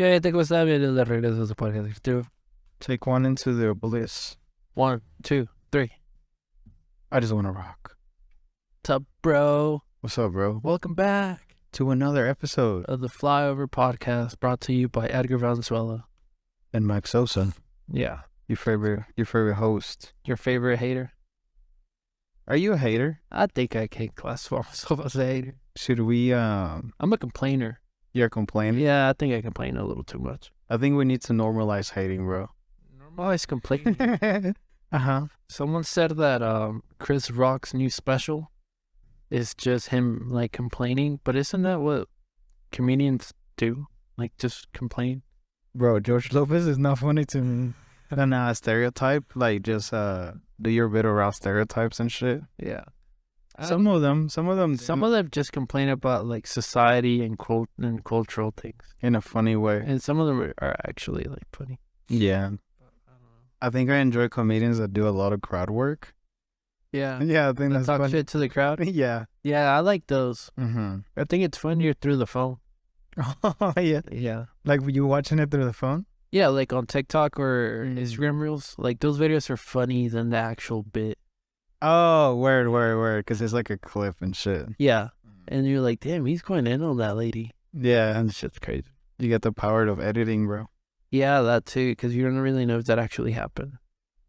¿Qué te gusta bien de regreso a su podcast? Two, Take one into the bliss. 1, 2, 3. I just want to rock. What's up, bro? What's up, bro? Welcome back To another episode. of the Flyover Podcast, brought to you by Edgar Valenzuela. And Mike Sosa, Yeah, your favorite host. your favorite hater? Are you a hater? I think I can classify myself as a hater. Should we? I'm a complainer. You're complaining. Yeah, I think I complain a little too much. I think we need to normalize hating, bro. Normalize complaining. Uh-huh. Someone said that Chris Rock's new special is just him like complaining, but isn't that what comedians do? Like just complain? Bro, George Lopez is not funny to me. And stereotype, like just do your bit around stereotypes and shit. Yeah. Some of them Some of them just complain about like society and cultural things, in a funny way. and some of them are actually like funny. Yeah. I think I enjoy comedians that do a lot of crowd work. Yeah. Yeah, I think that's Talk funny. shit to the crowd. Yeah. Yeah, I like those. Mm-hmm. I think it's funnier through the phone. Oh, yeah. Yeah. Like, were you watching it through the phone? Yeah, like on TikTok or Instagram Reels. Like those videos are funny than the actual bit. Oh, word. Because it's like a clip and shit. Yeah. And you're like, damn, he's going in on that lady. Yeah. And shit's crazy. You get the power of editing, bro. Yeah, that too, because you don't really know if that actually happened.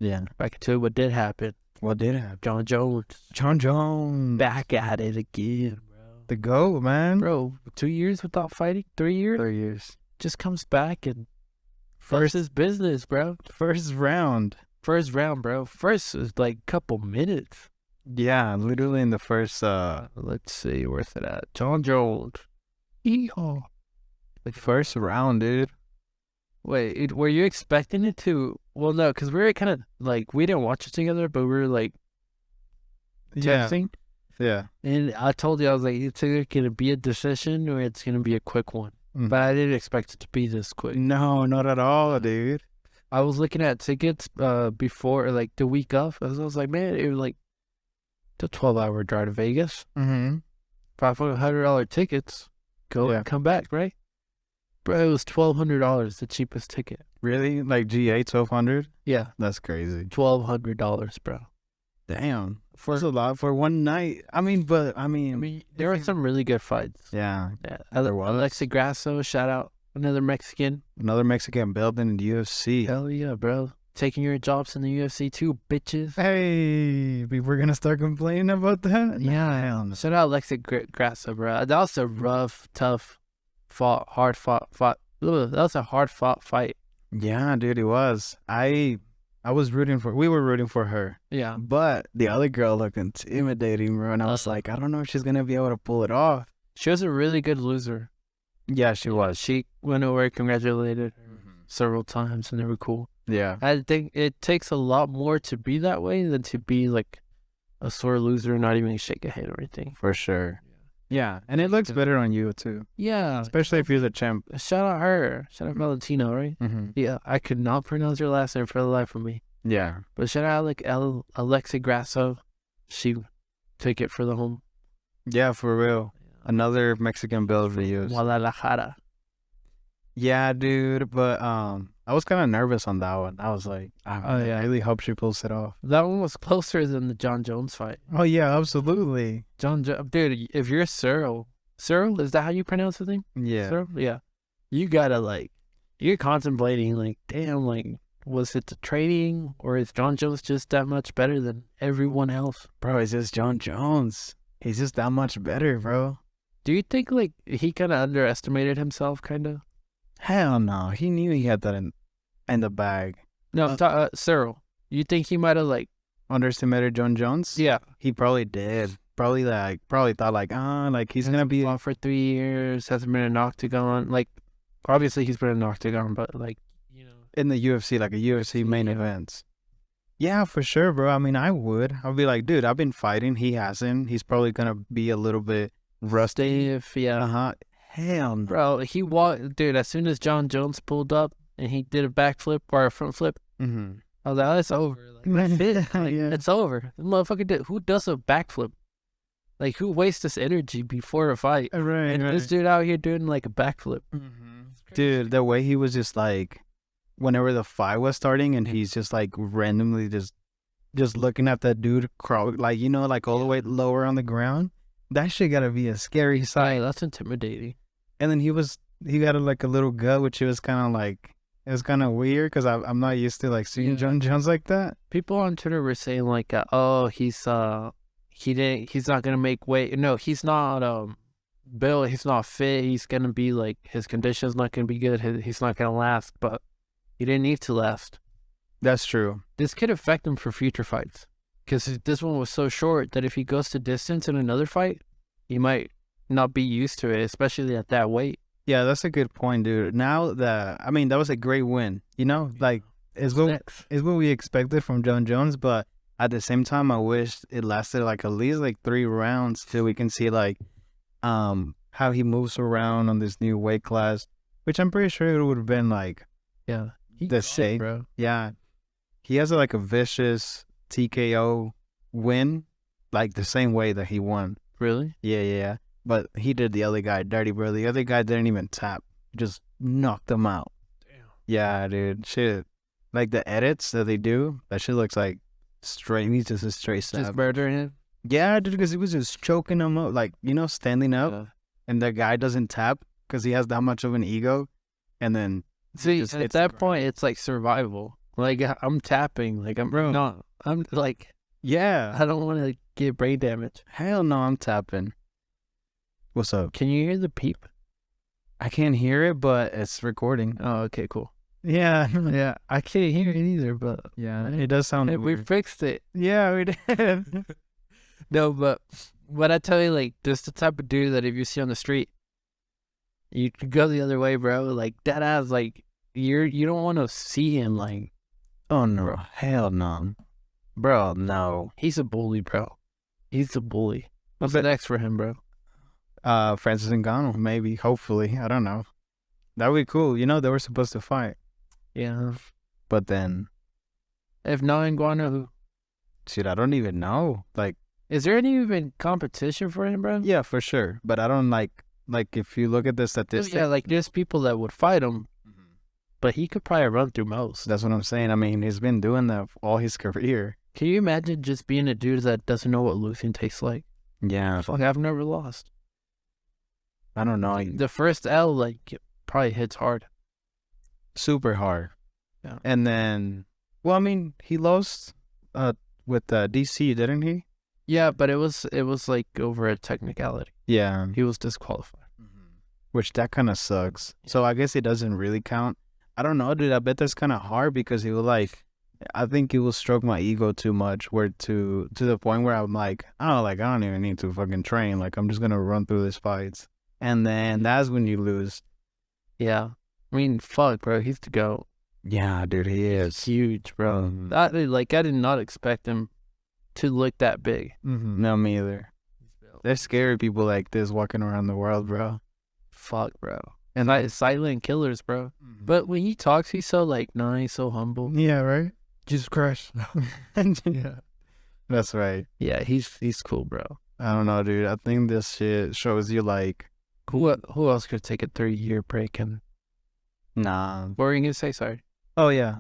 Yeah. Back to what did happen. What did happen? Jon Jones. Jon Jones. Back at it again, bro. The GOAT, man. Bro, 2 years without fighting? 3 years? 3 years. Just comes back and first is business, bro. First round. First round, bro. First is like couple minutes. Yeah, literally in the first, Let's see, where's it at? Jon Jones. Yeehaw. like first round, dude. Wait, were you expecting it to? Well, no, because we were kind of like, we didn't watch it together, but we were like Yeah. texting. Yeah. And I told you, I was like, it's either going to be a decision or it's going to be a quick one. Mhm. But I didn't expect it to be this quick. No, not at all, dude. I was looking at tickets before, like the week of. I was like, man, it was like the 12-hour drive to Vegas. Mm-hmm. $500 tickets. Go Yeah. and come back, right? Bro, it was $1,200, the cheapest ticket. Really? Like GA 1200? Yeah, That's crazy. $1,200, bro. Damn. For That's a lot for one night. I mean, there were some really good fights. yeah. Yeah, There was. Alexi Grasso, shout out, another Mexican. Another Mexican belt in the UFC. Hell yeah, bro. Taking your jobs in the UFC too, bitches. Hey, we're gonna start complaining about that? Yeah. Hell no. Shout out Alexi Grasso, bro. That was a rough, tough, hard fought. That was a hard fought fight. Yeah, dude, it was. We were rooting for her. Yeah. But the other girl looked intimidating, bro. And I was like, I don't know if she's gonna be able to pull it off. She was a really good loser. Yeah, she was. She went over, congratulated her several times, and they were cool. Yeah. I think it takes a lot more to be that way than to be like a sore loser and not even shake a hand or anything. For sure. Yeah. And it looks better on you too. Yeah. Especially if you're the champ. Shout out her. Shout out Valentino, right? Mm-hmm. Yeah. I could not pronounce her last name for the life of me. Yeah. But shout out like Alexi Grasso. She took it for the home. Yeah, for real. Another Mexican belt videos. Guadalajara. Yeah, dude. But I was kind of nervous on that one. I was like, I really hope she pulls it off. That one was closer than the Jon Jones fight. Oh yeah, absolutely. Dude, if you're Cyril, is that how you pronounce the name? Yeah. Cyril? Yeah. You gotta you're contemplating damn, was it the training or is Jon Jones just that much better than everyone else? Bro, it's just Jon Jones. He's just that much better, bro. Do you think he kind of underestimated himself, kind of? Hell no. He knew he had that in the bag. No, Cyril. You think he might have Underestimated Jon Jones? Yeah. He probably did. Probably thought he's gonna be on for 3 years, hasn't been in an octagon. Obviously he's been in an octagon, but in the UFC, like a UFC main event. Yeah, for sure, bro. I mean, I would. I'd be like, dude, I've been fighting. He hasn't. He's probably gonna be a little bit rusty. Stiff, yeah. Uh-huh. Hell no. Bro, he walked, dude, as soon as Jon Jones pulled up and he did a backflip or a front flip, Mm-hmm. I was like, oh, it's over. Yeah. It's over. The motherfucker who does a backflip? Who wastes this energy before a fight? Right, And this dude out here doing a backflip. Mm-hmm. Dude, the way he was just like, whenever the fight was starting, and he's just like randomly just looking at that dude crawl, like, you know, like all the way lower on the ground. That shit gotta be a scary sight. That's intimidating. And then he got like a little gut, which was kind of like, it was kind of weird because I'm not used to like seeing Jon Jones like that. People on Twitter were saying like, oh, he's not gonna make weight. No, he's not built. He's not fit. He's gonna be like, his condition's not gonna be good. He's not gonna last. But he didn't need to last. That's true. This could affect him for future fights because this one was so short that if he goes to distance in another fight, he might not be used to it, especially at that weight. Yeah, that's a good point, dude. Now that, I mean, that was a great win. You know, like, is what we expected from Jon Jones, but at the same time, I wish it lasted like at least like 3 rounds till we can see like how he moves around on this new weight class, which I'm pretty sure it would have been like the same, bro. Yeah, he has like a vicious TKO win, like the same way that he won. Really? Yeah. But he did the other guy dirty, bro. The other guy didn't even tap. Just knocked him out. Damn. Yeah, dude. Shit. Like the edits that they do, that shit looks like straight. He's just a straight stab. Just murdering him? Yeah, dude, because he was just choking him up. Like, you know, standing up. And the guy doesn't tap because he has that much of an ego. And then... See, at that point, it's like survival. Like, I'm tapping. Like, I'm like... Yeah. I don't want to get brain damage. Hell no, I'm tapping. What's up? Can you hear the peep? I can't hear it, but it's recording. Oh, okay, cool. Yeah. I can't hear it either, but... Yeah, it does sound weird. We fixed it. Yeah, we did. No, but what I tell you, like, this the type of dude that if you see on the street, you could go the other way, bro. Like, that ass, like, you don't want to see him, like... Oh, no. Hell no. Bro, no. He's a bully, bro. He's a bully. What's next for him, bro? Francis Ngannou, maybe, hopefully. I don't know. That would be cool. You know, they were supposed to fight. Yeah. But then... If not Ngannou, who? Shit, I don't even know. Like... Is there any even competition for him, bro? Yeah, for sure. But I don't like if you look at the statistics... Yeah, like, there's people that would fight him. But he could probably run through most. That's what I'm saying. I mean, he's been doing that all his career. Can you imagine just being a dude that doesn't know what losing tastes like? Yeah. Fuck, I've never lost. I don't know. The first L, like, probably hits hard. Super hard. Yeah. And then, well, I mean, he lost with DC, didn't he? Yeah, but it was like over a technicality. Yeah. He was disqualified. Which that kind of sucks. Yeah. So I guess it doesn't really count. I don't know, dude. I bet that's kind of hard because he will like, I think it will stroke my ego too much, where to the point where I'm like, oh, like, I don't even need to fucking train. Like, I'm just going to run through these fights. And then that's when you lose. Yeah. I mean, fuck, bro. He's the GOAT. Yeah, dude, he is. He's huge, bro. I did not expect him to look that big. No, me either. There's scary people like this walking around the world, bro. Fuck, bro. And like silent killers, bro. But when he talks, he's so like nice, so humble. Yeah, right? Jesus Christ. Yeah. That's right. Yeah, he's cool, bro. I don't know, dude. I think this shit shows you like... Who else could take a 3-year break and... Nah. What were you gonna say? Sorry. Oh, yeah.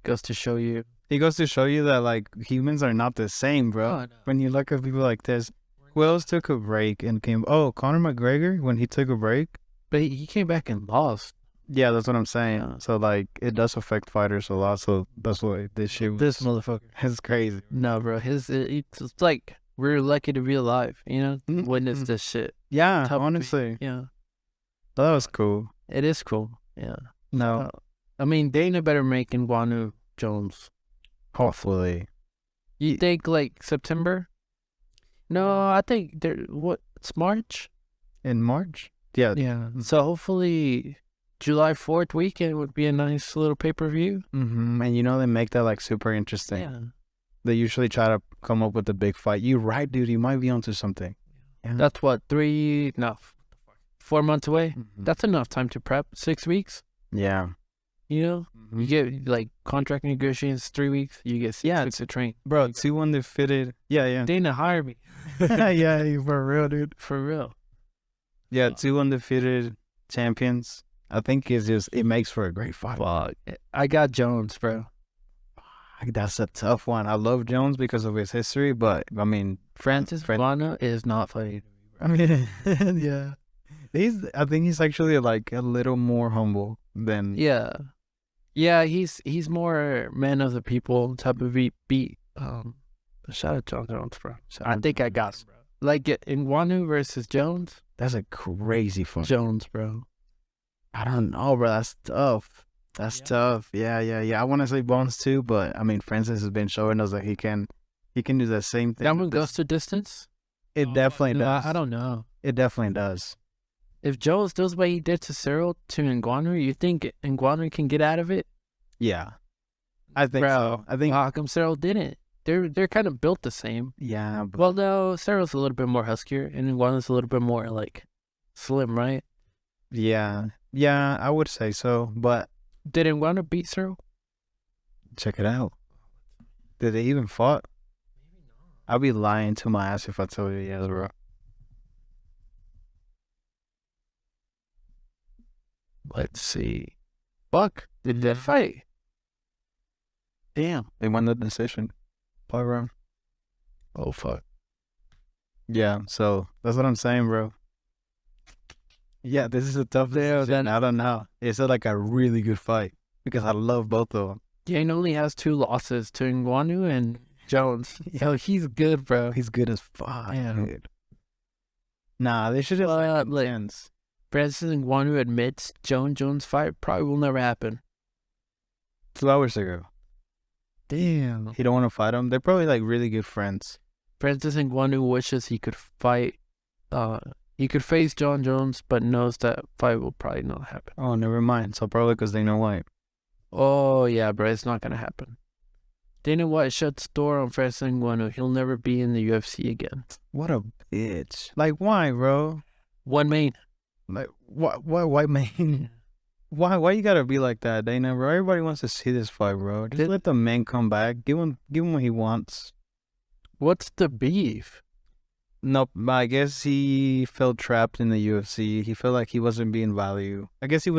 Goes to show you. It goes to show you that like humans are not the same, bro. Oh, no. When you look at people like this, who else took a break and came? Oh, Conor McGregor, when he took a break. But he came back and lost. Yeah, that's what I'm saying. Yeah. So like, it does affect fighters a lot. So that's why this shit. This motherfucker is crazy. No, bro. It's like we're lucky to be alive. You know, witness this shit. Yeah, honestly. Yeah. That was cool. It is cool. Yeah. No. I mean, Dana better make Jon Jones. Hopefully. You think like September? No, I think it's March. In March? Yeah. Yeah. So hopefully July 4th weekend would be a nice little pay-per-view. And you know, they make that like super interesting. Yeah. They usually try to come up with a big fight. You're right, dude. You might be onto something. Yeah. That's what, 4 months away? That's enough time to prep. 6 weeks? Yeah. You know? You get like contract negotiations 3 weeks. You get 6 weeks to train. Bro, 2 undefeated. Yeah. Dana, hire me. Yeah, for real, dude. For real. Yeah, 2 undefeated champions. I think it makes for a great fight. Fuck. I got Jones, bro. That's a tough one. I love Jones because of his history, but I mean, Francis Ngannou is not fighting. I mean, yeah, I think he's actually like a little more humble than. Yeah. He's more man of the people type of beat. Shout out Jon Jones, bro. I think I got him, bro. Like Ngannou versus Jones. That's a crazy fight. Jones, bro. I don't know, bro. That's tough. That's tough. Yeah. I want to say Bones too, but I mean, Francis has been showing us that he can do the same thing. That one goes to distance. It definitely does. I don't know. It definitely does. If Jones does what he did to Cyril to Ngannou, you think Ngannou can get out of it? Yeah, I think so. I think how come Cyril didn't? They're kind of built the same. Yeah. But... Well, no, Cyril's a little bit more huskier, and Nguanou's a little bit more like slim, right? Yeah, I would say so. But did Ngannou beat Cyril? Check it out. Did they even fought? Maybe not. I'll be lying to my ass if I tell you yes, bro. Let's see. Fuck. Did they fight? Damn. They won the decision. 5 round. Oh, fuck. Yeah, so that's what I'm saying, bro. Yeah, this is a tough decision. I don't know. It's like a really good fight because I love both of them. Dane only has 2 losses to Ngannou and Jones. Yo, he's good, bro. He's good as fuck. Yeah. Nah, they should have ends. Francis Ngannou admits Jon Jones fight probably will never happen. 2 hours ago. Damn. He don't want to fight him. They're probably like really good friends. Francis Ngannou wishes he could fight. He could face Jon Jones, but knows that fight will probably not happen. Oh, never mind. So probably because they know why. Oh yeah, bro, it's not gonna happen. Dana White shuts the door on Francis Ngannou. He'll never be in the UFC again. What a bitch! Like why, bro? One main. Like why main? Why you gotta be like that, Dana, bro? Everybody wants to see this fight, bro. Just let the man come back. Give him what he wants. What's the beef? Nope, I guess he felt trapped in the UFC. He felt like he wasn't being valued. I guess he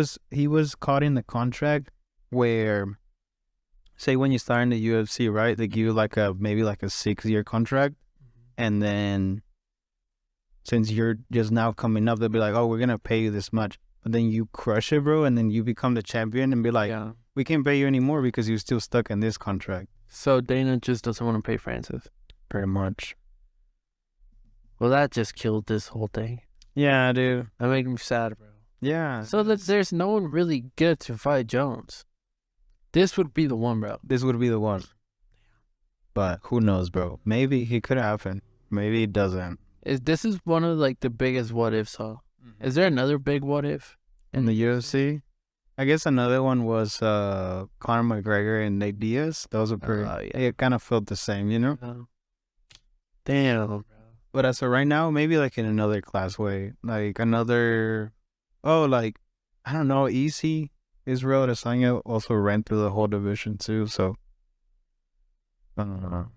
was caught in the contract where, say when you start in the UFC, right? They give you maybe a 6-year contract, and then since you're just now coming up, they'll be like, oh, we're gonna pay you this much. But then you crush it, bro, and then you become the champion and be like, we can't pay you anymore because you're still stuck in this contract. So Dana just doesn't want to pay Francis. Pretty much. Well, that just killed this whole thing. Yeah, dude. That made me sad, bro. Yeah. So there's no one really good to fight Jones. This would be the one, bro. This would be the one. But who knows, bro? Maybe he could happen. Maybe it doesn't. This is one of the biggest what ifs, huh? Is there another big what if in the UFC? I guess another one was Conor McGregor and Nate Diaz. Those are pretty. It kind of felt the same, you know. Damn, bro. But as of right now, maybe in another class way, another. I don't know. Easy Israel Adesanya also ran through the whole division too. So I don't know.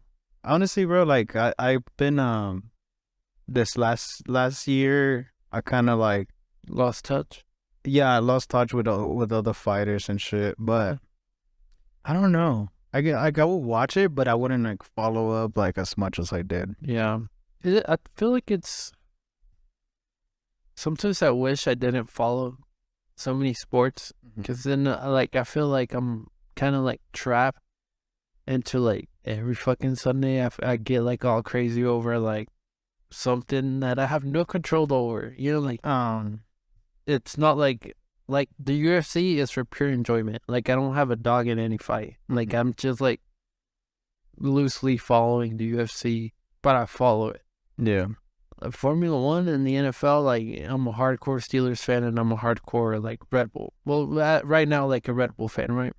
Honestly, bro, I've been this last year. I kind of lost touch. Yeah, I lost touch with other fighters and shit. But I don't know. I would watch it, but I wouldn't follow up as much as I did. Yeah, I feel like it's. Sometimes I wish I didn't follow so many sports because then I feel like I'm kind of trapped into every fucking Sunday I get all crazy over something that I have no control over. You know, it's not like the UFC is for pure enjoyment. I don't have a dog in any fight. I'm just loosely following the UFC, but I follow it. Yeah. Formula One and the NFL, I'm a hardcore Steelers fan and I'm a hardcore Red Bull. Well, right now a Red Bull fan, right?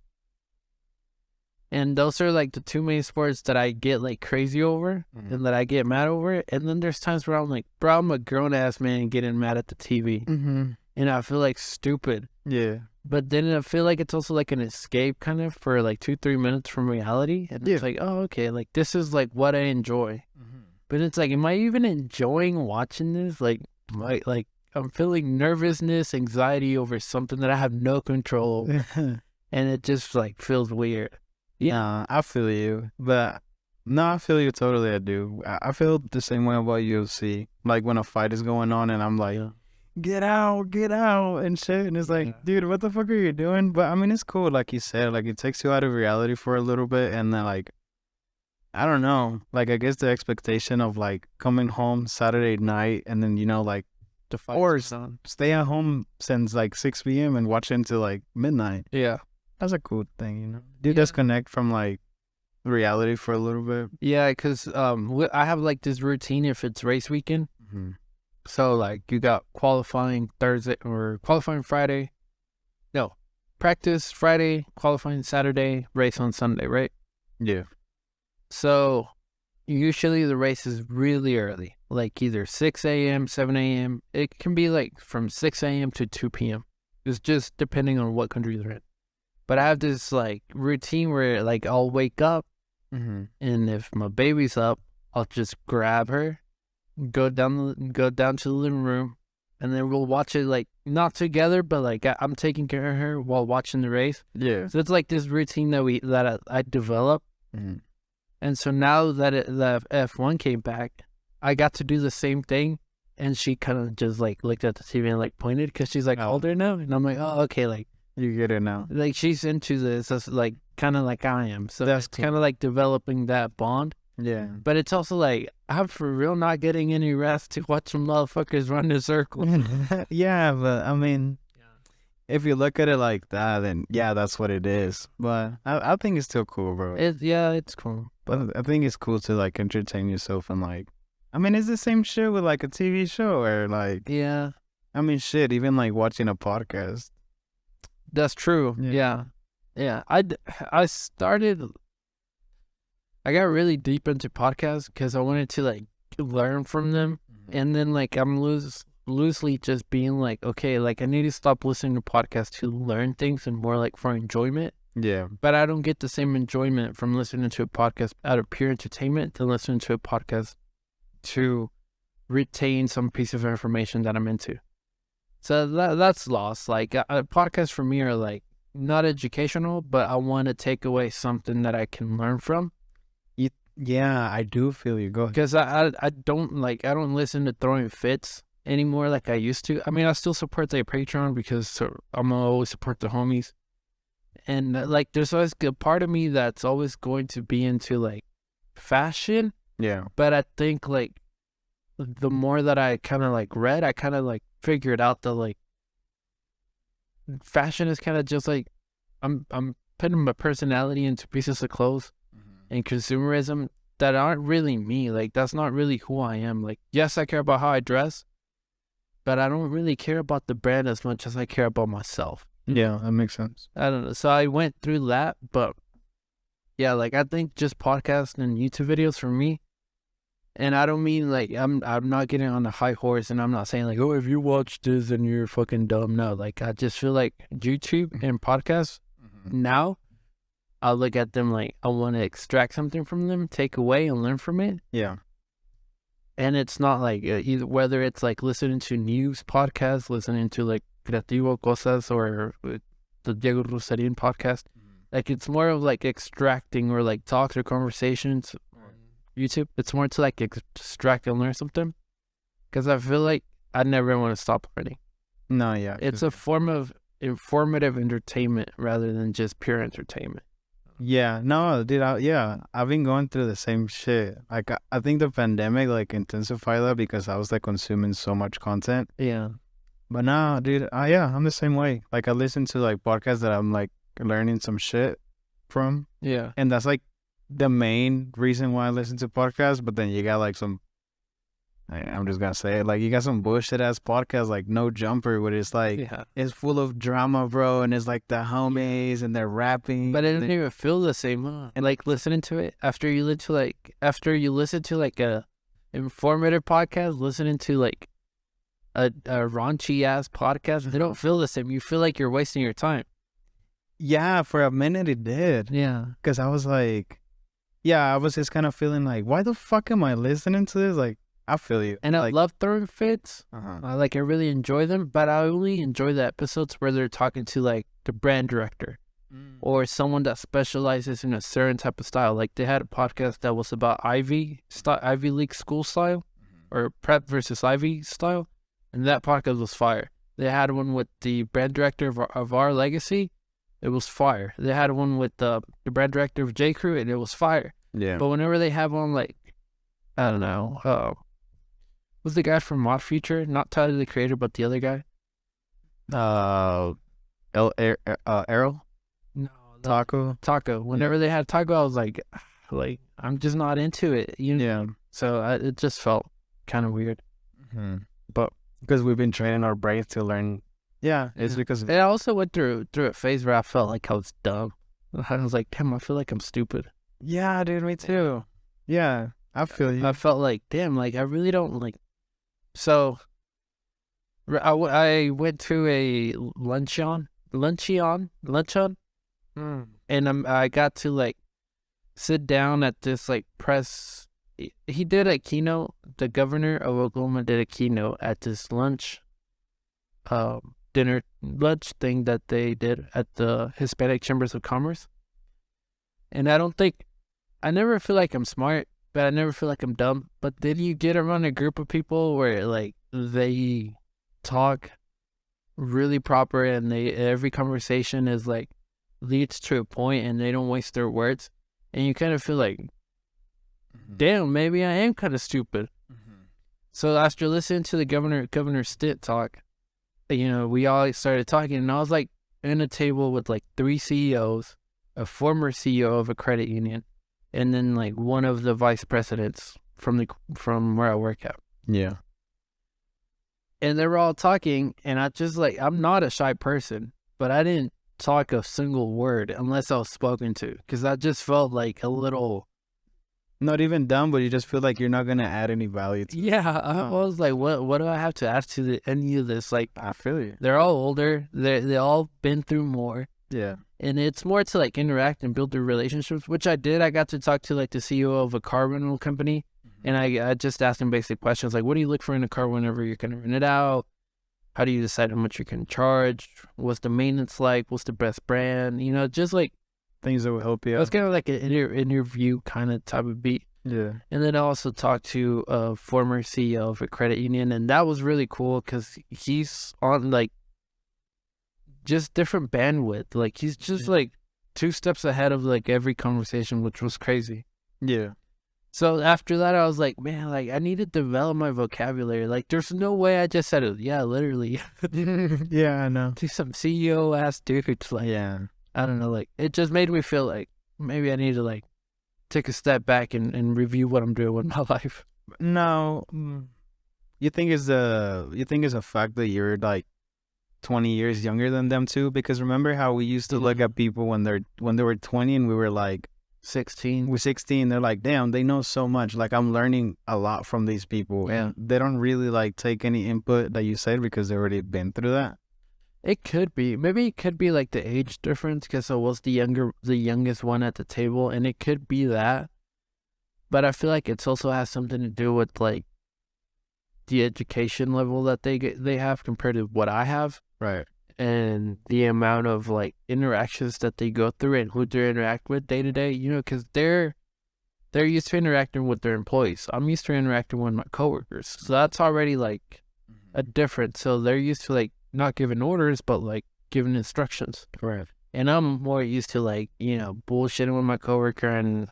And those are the 2 main sports that I get crazy over and that I get mad over. And then there's times where I'm bro, I'm a grown ass man getting mad at the TV. And I feel stupid. Yeah. But then I feel it's also an escape kind of for 2-3 minutes from reality. And it's oh, okay, this is what I enjoy. But it's am I even enjoying watching this? I'm feeling nervousness, anxiety over something that I have no control over. And it just like feels weird. Yeah, I feel you. But no, I feel you totally. I do. I feel the same way about UFC. Like when a fight is going on and I'm like, get out and shit. And it's like, dude, what the fuck are you doing? But I mean, it's cool. Like you said, like it takes you out of reality for a little bit. And then like, I don't know. Like I guess the expectation of like coming home Saturday night and then, like, The fight or on. stay at home since like 6 p.m. and watch until like midnight. Yeah. That's a cool thing, You disconnect from like reality for a little bit. Yeah, because I have like this routine if it's race weekend. Mm-hmm. So like you got qualifying Thursday or qualifying Friday. No, practice Friday, qualifying Saturday, race on Sunday, right? Yeah. So usually the race is really early, like either 6 a.m., 7 a.m. It can be like from 6 a.m. to 2 p.m. It's just depending on what country they're in. But I have this like routine where like I'll wake up Mm-hmm. and if my baby's up, I'll just grab her, go down to the living room, and then we'll watch it like not together, but like I'm taking care of her while watching the race. Yeah. So it's like this routine that I developed. Mm-hmm. And so now that the F1 came back, I got to do the same thing. And she kind of just like looked at the TV and like pointed because she's like older now. And I'm like, oh, okay, like you get it now. Like she's into this, like kind of like I am. So That's it's kind of like developing that bond. Yeah. But it's also like I'm for real not getting any rest to watch some motherfuckers run in circles. Yeah, but I mean, if you look at it like that, then yeah, that's what it is. But I think it's still cool, bro. It's cool. But I think it's cool to like entertain yourself and like, I mean, it's the same shit with like a TV show or like, yeah. I mean, shit, even like watching a podcast. That's true. Yeah. I got really deep into podcasts because I wanted to like learn from them, and then like I'm loosely just being like, okay, like I need to stop listening to podcasts to learn things and more like for enjoyment. Yeah. But I don't get the same enjoyment from listening to a podcast out of pure entertainment than listening to a podcast to retain some piece of information that I'm into. So that's lost. Like podcasts for me are like not educational, but I want to take away something that I can learn from. Yeah, I do feel you. Go ahead. Because I don't listen to throwing fits anymore like I used to. I mean, I still support their Patreon because I'm always support the homies. And like there's always a part of me that's always going to be into like fashion. Yeah. But I think like the more that I kind of like read, I kind of like figured out that like fashion is kind of just like I'm putting my personality into pieces of clothes and consumerism that aren't really me. Like that's not really who I am. Like yes, I care about how I dress, but I don't really care about the brand as much as I care about myself. Yeah, that makes sense. I don't know. So I went through that, but yeah, like I think just podcasts and YouTube videos for me. And I don't mean like I'm not getting on the high horse, and I'm not saying like, oh, if you watch this then you're fucking dumb. No, like I just feel like YouTube and podcasts now, I'll look at them like I want to extract something from them, take away and learn from it. Yeah. And it's not like either whether it's like listening to news podcasts, listening to like Creativo Cosas or the Diego Rosarin podcast. Like it's more of like extracting or like talks or conversations on YouTube. It's more to like extract and learn something. Because I feel like I never want to stop learning. No, yeah. It's a form of informative entertainment rather than just pure entertainment. Yeah, no, dude, I've been going through the same shit. Like, I think the pandemic, like, intensified that because I was, like, consuming so much content. Yeah. But no, dude, I'm the same way. Like, I listen to, like, podcasts that I'm, like, learning some shit from. Yeah. And that's, like, the main reason why I listen to podcasts. But then you got, like, I'm just gonna say it, like, you got some bullshit-ass podcasts, like, No Jumper, where it's, like, it's full of drama, bro, and it's, like, the homies, and they're rapping. But it doesn't even feel the same, huh? And, like, listening to it, after you listen to, like, a informative podcast, listening to, like, a raunchy-ass podcast, they don't feel the same. You feel like you're wasting your time. Yeah, for a minute it did. Yeah. Because I was, like, I was just kind of feeling, like, why the fuck am I listening to this? Like, I feel you. And I love throwing fits. I really enjoy them, but I only enjoy the episodes where they're talking to like the brand director or someone that specializes in a certain type of style. Like they had a podcast that was about Ivy League school style or prep versus Ivy style, and that podcast was fire. They had one with the brand director of our legacy. It was fire. They had one with the brand director of J. Crew, and it was fire. Yeah. But whenever they have one, like, I don't know, who's the guy from Mod Future? Not Tyler the Creator, but the other guy. Errol? No. Taco. Whenever they had Taco, I was like, I'm just not into it. Yeah. So it just felt kind of weird. But because we've been training our brains to learn. Yeah, it's because... I also went through a phase where I felt like I was dumb. I was like, damn, I feel like I'm stupid. Yeah, dude, me too. Yeah, I feel you. I felt like, damn, like, I really don't, like... So, I went to a luncheon, and I got to, like, sit down at this, like, press... He did a keynote. The governor of Oklahoma did a keynote at this lunch thing that they did at the Hispanic Chambers of Commerce. And I never feel like I'm smart, but I never feel like I'm dumb. But then you get around a group of people where like they talk really proper and every conversation is like leads to a point and they don't waste their words. And you kind of feel like, damn, maybe I am kind of stupid. So after listening to the Governor Stitt talk, we all started talking, and I was like in a table with like 3 CEOs, a former CEO of a credit union, and then like one of the vice presidents from where I work at. Yeah. And they were all talking, and I just I'm not a shy person, but I didn't talk a single word unless I was spoken to, because I just felt like a little... Not even dumb, but you just feel like you're not gonna add any value to it. Yeah, I was like, what do I have to add to any of this? Like, I feel you. They're all older. They all been through more. Yeah. And it's more to like interact and build their relationships, which I did. I got to talk to like the CEO of a car rental company, and I just asked him basic questions like, what do you look for in a car whenever you're gonna rent it out? How do you decide how much you can charge? What's the maintenance like? What's the best brand? Just like things that will help you out. It's kind of like an interview kind of type of beat. Yeah. And then I also talked to a former CEO of a credit union, and that was really cool because he's on like just different bandwidth. Like he's just like 2 steps ahead of like every conversation, which was crazy. Yeah. So after that, I was like, man, like I need to develop my vocabulary. Like there's no way I just said it. Yeah, literally. Yeah, I know. To some CEO ass dudes. Like, yeah. I don't know. Like it just made me feel like maybe I need to like take a step back and review what I'm doing with my life. No, you think it's a fact that you're like 20 years younger than them too? Because remember how we used to look at people when they were 20 and we were like 16. We're 16. They're like, damn, they know so much. Like I'm learning a lot from these people. Yeah. They don't really like take any input that you said because they already been through that. It could be. Maybe it could be like the age difference because I was the youngest one at the table, and it could be that. But I feel like it also has something to do with like the education level that they have compared to what I have. Right. And the amount of like interactions that they go through and who they interact with day to day, because they're used to interacting with their employees. I'm used to interacting with my coworkers. So that's already like a difference. So they're used to like not giving orders, but like giving instructions. Right. And I'm more used to like, bullshitting with my coworker and,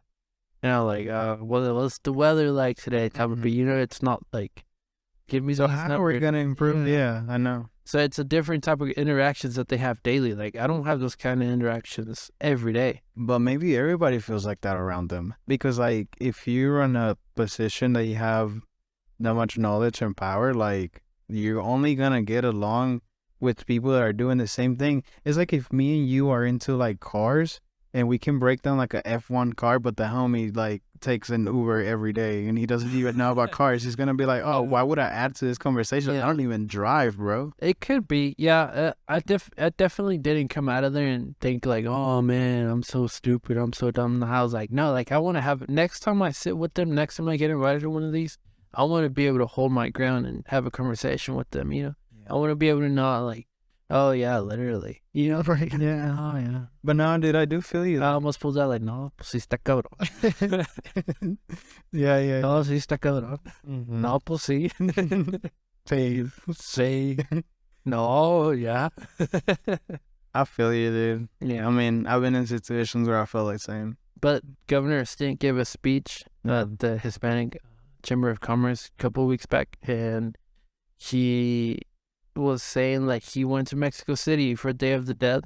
like, what's the weather like today? Type of, it's not like, give me some. So how are we going to improve? Yeah, I know. So it's a different type of interactions that they have daily. Like, I don't have those kind of interactions every day. But maybe everybody feels like that around them. Because, like, if you're in a position that you have that much knowledge and power, like, you're only going to get along with people that are doing the same thing. It's like if me and you are into, like, cars, and we can break down, like, a F1 car, but the homie, like, takes an Uber every day, and he doesn't even know about cars. He's going to be like, oh, why would I add to this conversation? Yeah. I don't even drive, bro. It could be. Yeah, I definitely didn't come out of there and think, like, oh, man, I'm so stupid. I'm so dumb. I was like, no, like, I want to have... Next time I sit with them, next time I get invited to one of these, I want to be able to hold my ground and have a conversation with them, you know? I want to be able to not like, oh yeah, literally, you know? Right, yeah. Oh yeah. But no, dude, I do feel you. I almost pulled out like, no, pues sí está cabrón. Yeah. No, sí está cabrón. Mm-hmm. No, pues sí. Sí. Sí. No, yeah. I feel you, dude. Yeah. I mean, I've been in situations where I felt like saying. But Governor Stint gave a speech at the Hispanic Chamber of Commerce a couple of weeks back, and he was saying like he went to Mexico City for Day of the Dead,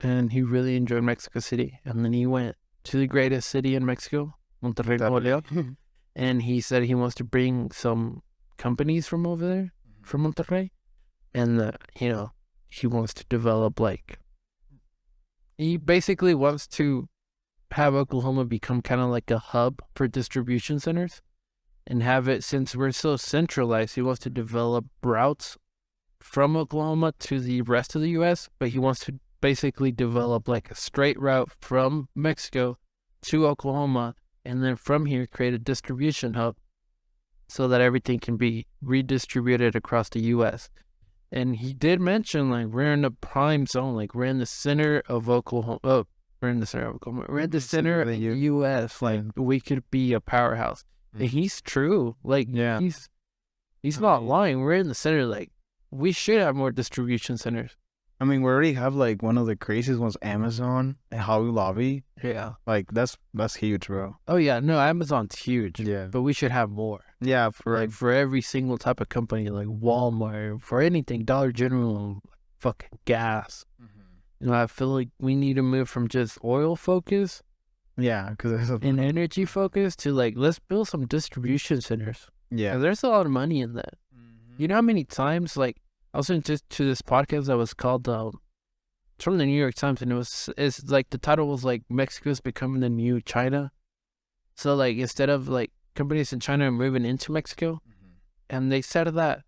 and he really enjoyed Mexico City. And then he went to the greatest city in Mexico, Monterrey, Nuevo León, and he said he wants to bring some companies from over there, from Monterrey, and he wants to develop he basically wants to have Oklahoma become kind of like a hub for distribution centers, and have it, since we're so centralized, he wants to develop routes from Oklahoma to the rest of the U.S., but he wants to basically develop like a straight route from Mexico to Oklahoma, and then from here create a distribution hub so that everything can be redistributed across the U.S. And he did mention like we're in a prime zone, like we're in the center of Oklahoma. Oh, we're in the center of Oklahoma. We're in the center of the U.S. Like we could be a powerhouse. And he's true. Like he's not lying. We're in the center. Like we should have more distribution centers. I mean, we already have like one of the craziest ones, Amazon and Hobby Lobby. Yeah. Like that's huge, bro. Oh yeah, no, Amazon's huge. Yeah. But we should have more. Yeah, for every single type of company, like Walmart, for anything, Dollar General, fucking gas. You know, I feel like we need to move from just oil focus, because and energy focus to like let's build some distribution centers. Yeah, there's a lot of money in that. You know how many times like I was listening to this podcast that was called it's from the New York Times, and it's like the title was like Mexico's becoming the new China. So like instead of like companies in China are moving into Mexico, and they said that,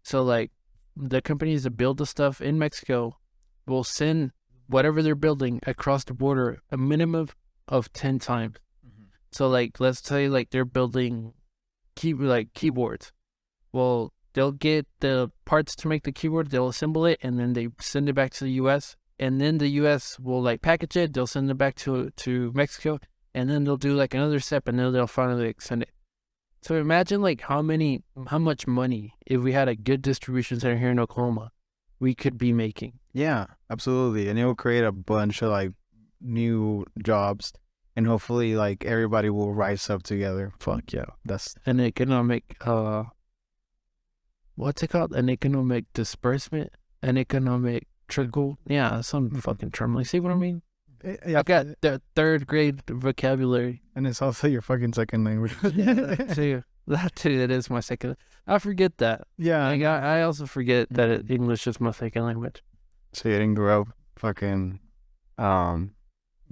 so like the companies that build the stuff in Mexico will send whatever they're building across the border a minimum of 10 times. So like let's say like they're building keyboards. Well, they'll get the parts to make the keyboard, they'll assemble it, and then they send it back to the U.S. And then the U.S. will like package it, they'll send it back to Mexico, and then they'll do like another step, and then they'll finally send it. So imagine like how much money, if we had a good distribution center here in Oklahoma, we could be making. Yeah, absolutely. And it will create a bunch of like new jobs, and hopefully like everybody will rise up together. Fuck yeah. That's an economic what's it called? An economic disbursement? An economic trickle? Yeah, some fucking term. Like, see what I mean? Yeah, I got the third grade vocabulary. And it's also your fucking second language. That too, that is my second. I forget that. Yeah. I also forget that English is my second language. So you didn't grow up fucking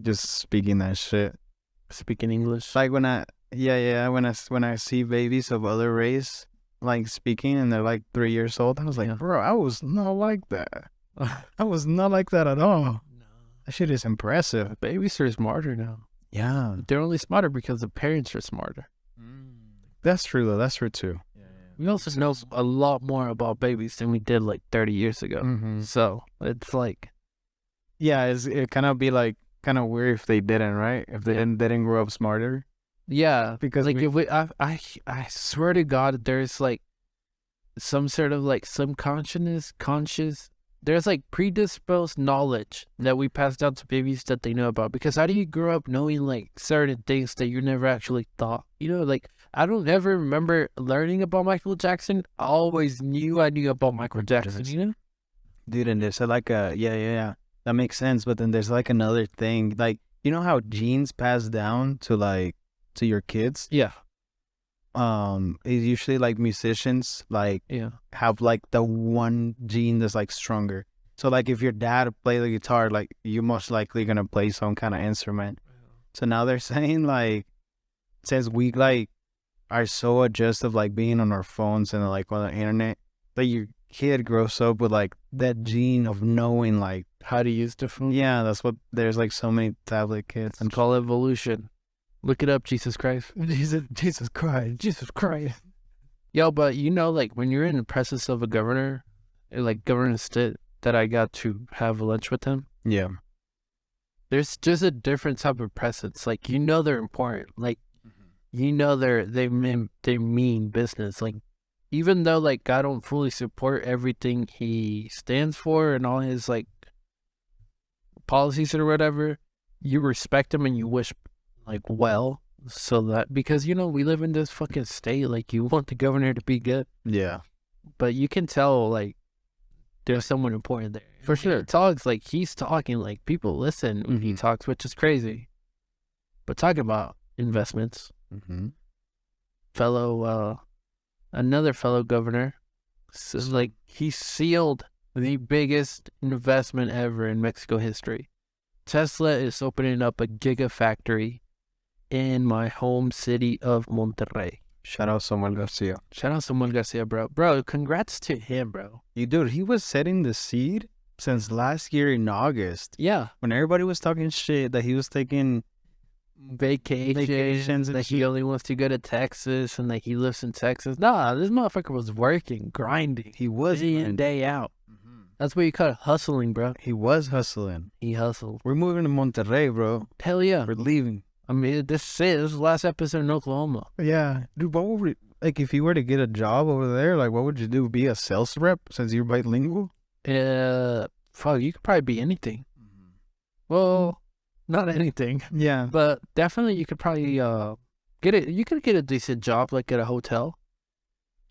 just speaking that shit. Speaking English. Like when I see babies of other race like speaking and they're like 3 years old, I was like, bro, I was not like that. I was not like that at all. No. That shit is impressive. Babies are smarter now. Yeah. They're only smarter because the parents are smarter. That's true though. That's true too. We also know a lot more about babies than we did like 30 years ago. So it's like, it kind of be like kind of weird if they didn't, right? If they didn't grow up smarter. Yeah, because like I swear to God, there's like some sort of like conscious. There's like predisposed knowledge that we pass down to babies that they know about. Because how do you grow up knowing like certain things that you never actually thought? You know, like I don't ever remember learning about Michael Jackson. I always knew about Michael Jackson, you know? Dude, and there's like that makes sense. But then there's like another thing, like, you know how genes pass down to your kids? Yeah. It's usually like musicians have like the one gene that's like stronger. So like if your dad play the guitar, like you're most likely gonna play some kind of instrument. So now they're saying like, since we like are so adjusted of like being on our phones and like on the internet, that your kid grows up with like that gene of knowing like how to use the phone. Yeah, that's what there's like so many tablet kids. And call evolution. Look it up, Jesus Christ. Jesus Christ. Jesus Christ. Yo, but like when you're in the presence of a governor, like Governor Stitt, that I got to have lunch with him. Yeah. There's just a different type of presence. Like they're important. Like they mean business. Like even though like I don't fully support everything he stands for and all his like policies or whatever, you respect him and you wish like well. So that because we live in this fucking state, like you want the governor to be good. Yeah. But you can tell like there's someone important there. For sure. He talks like he's talking like people listen when he talks, which is crazy. But talking about investments, another fellow governor, so like he sealed the biggest investment ever in Mexico history. Tesla is opening up a gigafactory in my home city of Monterrey. Shout out Samuel Garcia. Bro, congrats to him, bro. Dude, he was setting the seed since last year in August. Yeah. When everybody was talking shit that he was taking vacations and that he only wants to go to Texas and that he lives in Texas. Nah, this motherfucker was working, grinding. He was day in, day out. That's what you call it, hustling, bro. He was hustling. He hustled. We're moving to Monterrey, bro. Hell yeah. We're leaving. I mean, this is it. This is the last episode in Oklahoma. Yeah. Dude, what would we, like, if you were to get a job over there, like, what would you do? Be a sales rep since you're bilingual? Fuck, you could probably be anything. Well, not anything. Yeah. But definitely you could probably get it. You could get a decent job, like at a hotel.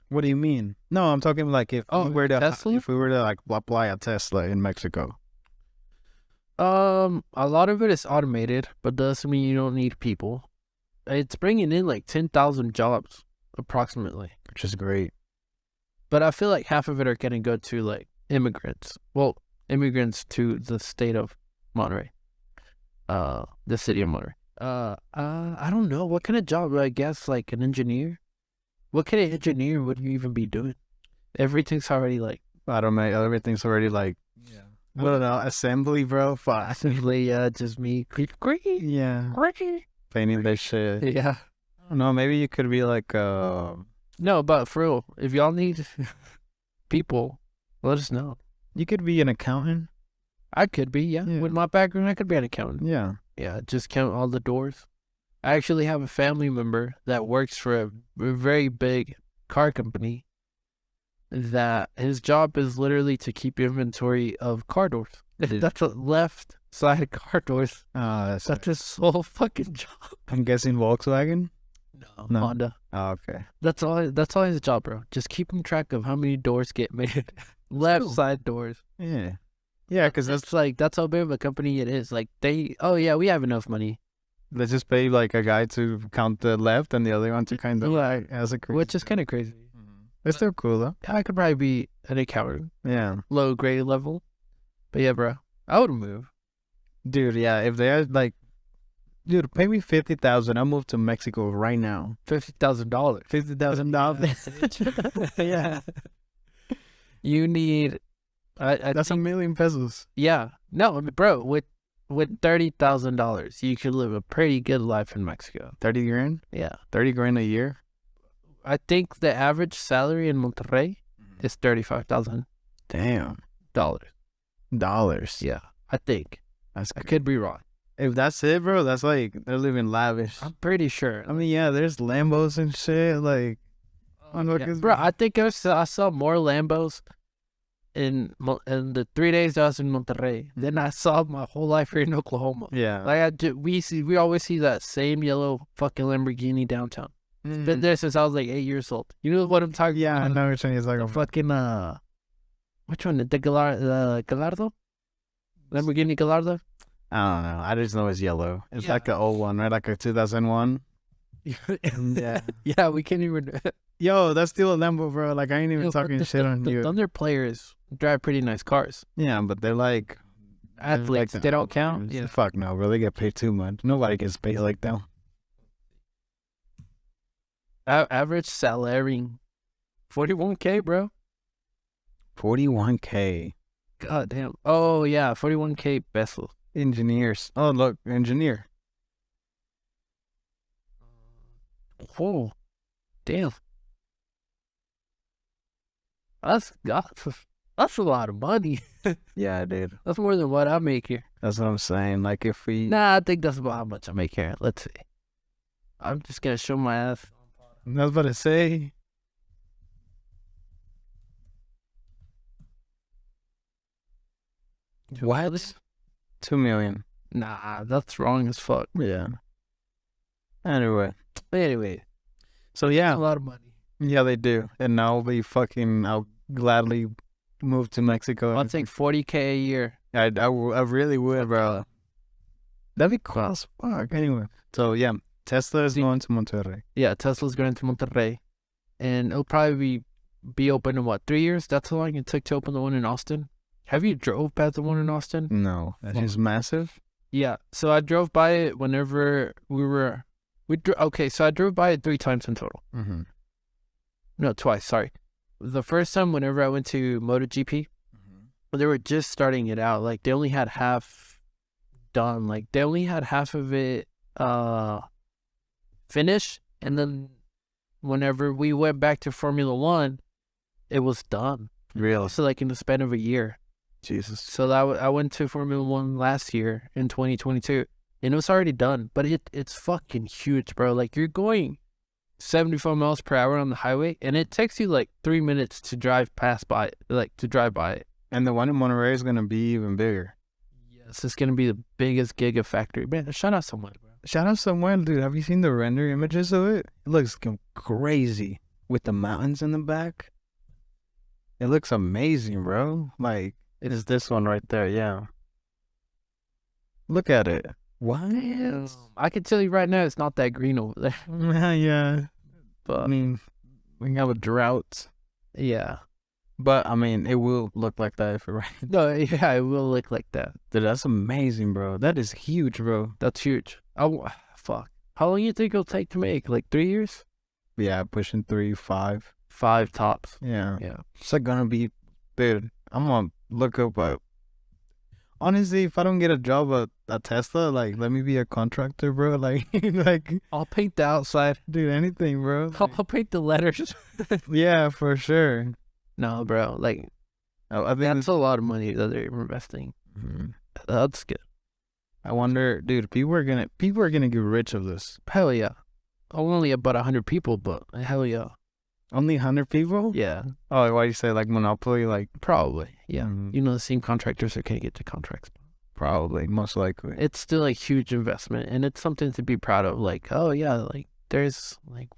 What do you mean? No, I'm talking like if we were to Tesla? If we were to like apply a Tesla in Mexico. A lot of it is automated, but doesn't mean you don't need people. It's bringing in like 10,000 jobs approximately, Which is great. but I feel like half of it are going to go to like immigrants. Well, immigrants to the state of Monterrey, the city of Monterrey. I don't know what kind of job. I guess like an engineer. What kind of engineer would you even be doing? Everything's already like I don't know. Everything's already like, I don't know, assembly, bro. Fuck. possibly just me. Yeah. Painting that shit. Yeah. I don't know. Maybe you could be like, No, but for real, if y'all need people, let us know. you could be an accountant. I could be, yeah. Yeah. With my background, I could be an accountant. Yeah. Yeah, just count all the doors. I actually have a family member that works for a very big car company that his job is literally to keep inventory of car doors. That's a left side car doors. That's his sole fucking job. I'm guessing Volkswagen. No. Honda. Oh, okay. That's all his job, bro. Just keeping track of how many doors get made. Left side doors. Yeah. Yeah, because That's how big of a company it is. Like we have enough money. let's just pay like a guy to count the left and the other one to kind of Like, as a crazy. which is kind of crazy. It's still cool though. I could probably be an accountant, Yeah. low grade level. But yeah, bro, I would move. Dude, yeah. If they are like, dude, pay me 50,000. I'll move to Mexico right now. $50,000. $50,000. Yeah. You need. That's $1 million pesos. Yeah. No, I mean, bro, with $30,000, you could live a pretty good life in Mexico. 30 grand? Yeah. 30 grand a year? I think the average salary in Monterrey is $35,000. Damn. Dollars. Yeah, I think. That's I could be wrong. If that's it, bro, that's like they're living lavish. I'm pretty sure. I mean, yeah, there's Lambos and shit. Like, Yeah. Bro, I think I saw more Lambos in the 3 days I was in Monterrey than I saw my whole life here in Oklahoma. yeah. Like we always see that same yellow fucking Lamborghini downtown. It's been there since I was like 8 years old. You know what I'm talking Yeah, I about? know which one he's like. The fucking which one? The Gallardo? Lamborghini Gallardo? I don't know. I just know it's yellow. It's Yeah. like an old one, right? Like a 2001. Yeah. Yeah, we can't even. Yo, that's still a Lambo, bro. Like, I ain't even talking shit on The you. Thunder players drive pretty nice cars. Yeah, but they're like Athletes, they don't count. Yeah. Fuck no, bro. They get paid too much. Nobody gets paid like that. Average salary, 41K, bro. 41K. God damn. Oh yeah, 41K pesos. Engineers. Oh, look, engineer. Oh, damn. That's a lot of money. Yeah, dude. That's more than what I make here. That's what I'm saying. Like if we, Nah, I think that's about how much I make here. Let's see. I'm just gonna show my ass. I was about to say, What? 2 million. Nah, that's wrong as fuck. Yeah. Anyway, That's so a yeah, lot of money. yeah, they do, and I'll gladly move to Mexico. I'll take $40K a year. I really would, bro. That'd be cool as fuck. Anyway, so yeah, Tesla is going to Monterrey. Yeah, Tesla's going to Monterrey, and it'll probably be open in what, 3 years? That's how long it took to open the one in Austin. Have you drove past the one in Austin? No, that is massive. Yeah, so I drove by it whenever so I drove by it 3 times in total. Mm-hmm. No, twice, sorry. The first time whenever I went to MotoGP, they were just starting it out. Like, they only had half done. Like, they only had half of it finished, and then whenever we went back to Formula One, it was done. Real. So, like, in the span of a year. Jesus. So I went to Formula One last year in 2022, and it was already done. But it's fucking huge, bro. Like, you're going 75 miles per hour on the highway, and it takes you like 3 minutes to drive by it. And the one in Monterrey is gonna be even bigger. Yes, it's gonna be the biggest gigafactory. Man, shout out someone, bro. Shout out Samuel, dude. Have you seen the render images of it? It looks crazy with the mountains in the back. It looks amazing, bro. Like, it is this one right there, yeah. Look at it. What? I can tell you right now, it's not that green over there. Yeah. But I mean, we have a drought. yeah, But, I mean, it will look like that if it rains. no, yeah, it will look like that. Dude, that's amazing, bro. That is huge, bro. That's huge. Fuck. How long you think it'll take to make? Like 3 years? Yeah, pushing 3, 5. 5 tops. Yeah. Yeah. It's like gonna be, dude, I'm gonna look up honestly, if I don't get a job at Tesla, like, let me be a contractor, bro. Like, like, I'll paint the outside. dude, anything, bro. I'll paint the letters. Yeah, for sure. No, bro. Like, I think that's a lot of money that they're investing. Mhm. That's good. I wonder, dude, people are gonna get rich of this. Hell yeah. Only about 100 people, but hell yeah. Only 100 people? Yeah, Oh, why do you say like monopoly? Like, probably. Yeah. Mhm. You know, the same contractors are going to get the contracts. probably, most likely. It's still a huge investment, and it's something to be proud of. Like, oh yeah, like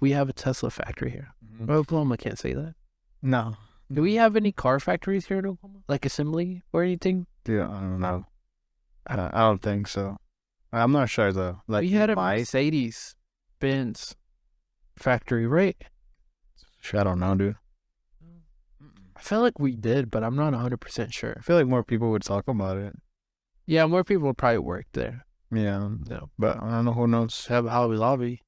we have a Tesla factory here. Mhm. Oklahoma can't say that. No, Do we have any car factories here in Oklahoma? Like assembly or anything? dude, I don't know. I don't think so. I'm not sure though. Like, We had a my, Mercedes Benz factory, right? I don't know, dude. I feel like we did, but I'm not 100% sure. I feel like more people would talk about it. Yeah, more people would probably work there. Yeah, No. but I don't know who knows. Have a Hobby Lobby.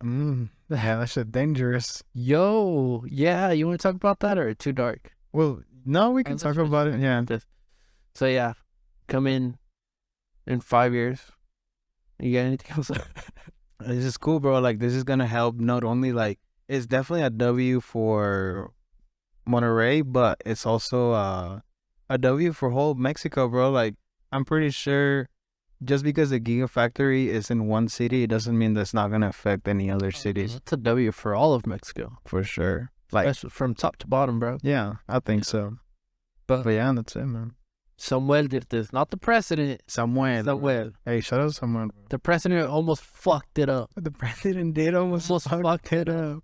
Yeah, that shit dangerous. Yo, yeah, you want to talk about that or too dark? Well, no, we can Let's talk just- about it. Yeah, So yeah, come in 5 years. You got anything else? this is cool, bro. Like, this is gonna help. Not only like, it's definitely a W for Monterrey, but it's also a W for whole Mexico, bro. Like, I'm pretty sure just because the gigafactory is in one city, it doesn't mean that's not gonna affect any other cities. It's a W for all of Mexico. For sure. Like, That's from top to bottom, bro. yeah, I think so. But yeah, that's it, man. Samuel did this, not the president. Samuel. Hey, shout out Samuel. The president almost fucked it up. The president did almost Fucked it up.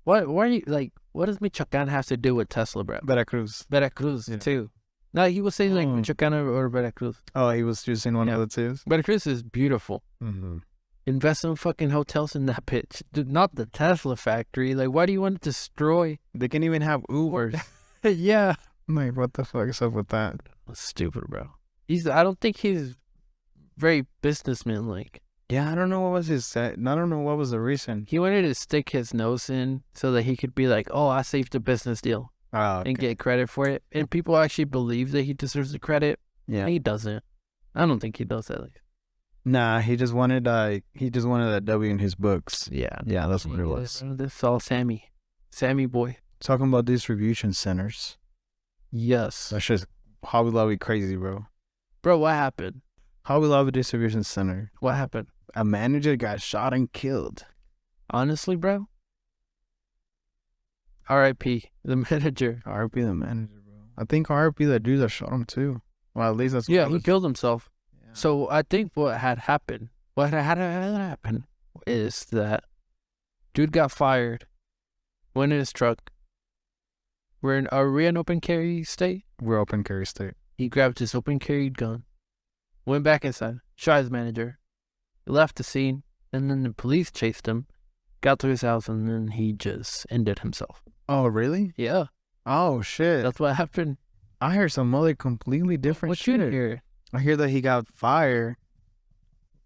Why are you like? What does Michoacan have to do with Tesla, bro? Veracruz. Veracruz Yeah. too. No, he was saying like Oh. Michoacan or Veracruz. Oh, he was choosing one Yeah. of the twos. Veracruz is beautiful. Mm-hmm. Invest in fucking hotels in that bitch. Dude, not the Tesla factory. Like, why do you want to destroy? They can even have Ubers. Yeah. Like, what the fuck is up with that? That's stupid, bro. I don't think he's very businessman like. Yeah, I don't know what was his set. I don't know what was the reason. He wanted to stick his nose in so that he could be like, oh, I saved a business deal Oh, and get credit for it. And people actually believe that he deserves the credit. yeah. He doesn't. I don't think he does at least. Nah, he just wanted a W in his books. Yeah. Yeah, that's what it was. This is all Sammy boy. Talking about distribution centers. Yes. That's just Hobby Lobby crazy, bro. Bro, what happened? Hobby Lobby distribution center. What happened? A manager got shot and killed. Honestly, bro. R.I.P. the manager. R.I.P. the manager, bro. I think R.I.P. the dude that shot him too. Well, at least that's Yeah, he killed himself. Yeah. So I think what had happened is that dude got fired, went in his truck. Are we in open carry state? We're open carry state. He grabbed his open carried gun, went back inside, shot his manager, left the scene, and then the police chased him, got to his house, and then he just ended himself. Oh, really? Yeah. Oh, shit. That's what happened. I heard some other completely different What shit. you hear? I hear that he got fired,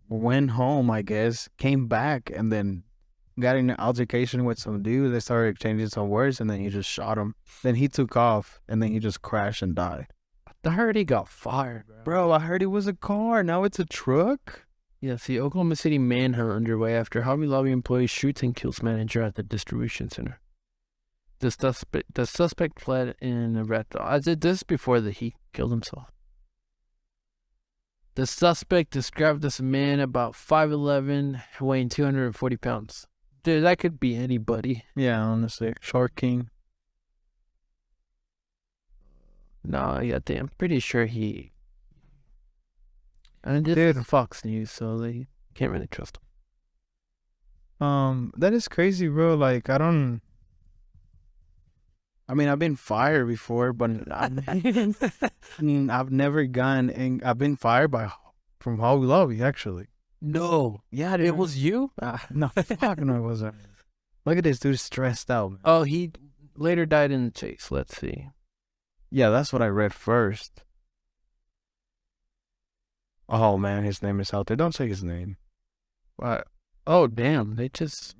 went home, I guess, came back, and then got in an altercation with some dude. They started exchanging some words, and then he just shot him. Then he took off, and then he just crashed and died. I heard he got fired, bro. Bro, I heard it was a car. Now it's a truck? Yeah, see, Oklahoma City manhunt underway after Hobby Lobby employee shoots and kills manager at the distribution center. The suspect fled in a red dot. I did this before he killed himself. The suspect described as a man about 5'11", weighing 240 pounds. Dude, that could be anybody. Yeah, honestly. Shark King. Nah, yeah, I'm pretty sure he... And this is Fox News, so they can't really trust him. That is crazy, bro. Like, I mean, I've been fired before, but I've never gone and I've been fired from Hobby Lobby, actually. No. Yeah, it was you? No, fuck no, it wasn't. Look at this dude stressed out, man. Oh, he later died in the chase. Let's see. Yeah, that's what I read first. Oh, man, his name is out there. Don't say his name. What? Oh, damn. They just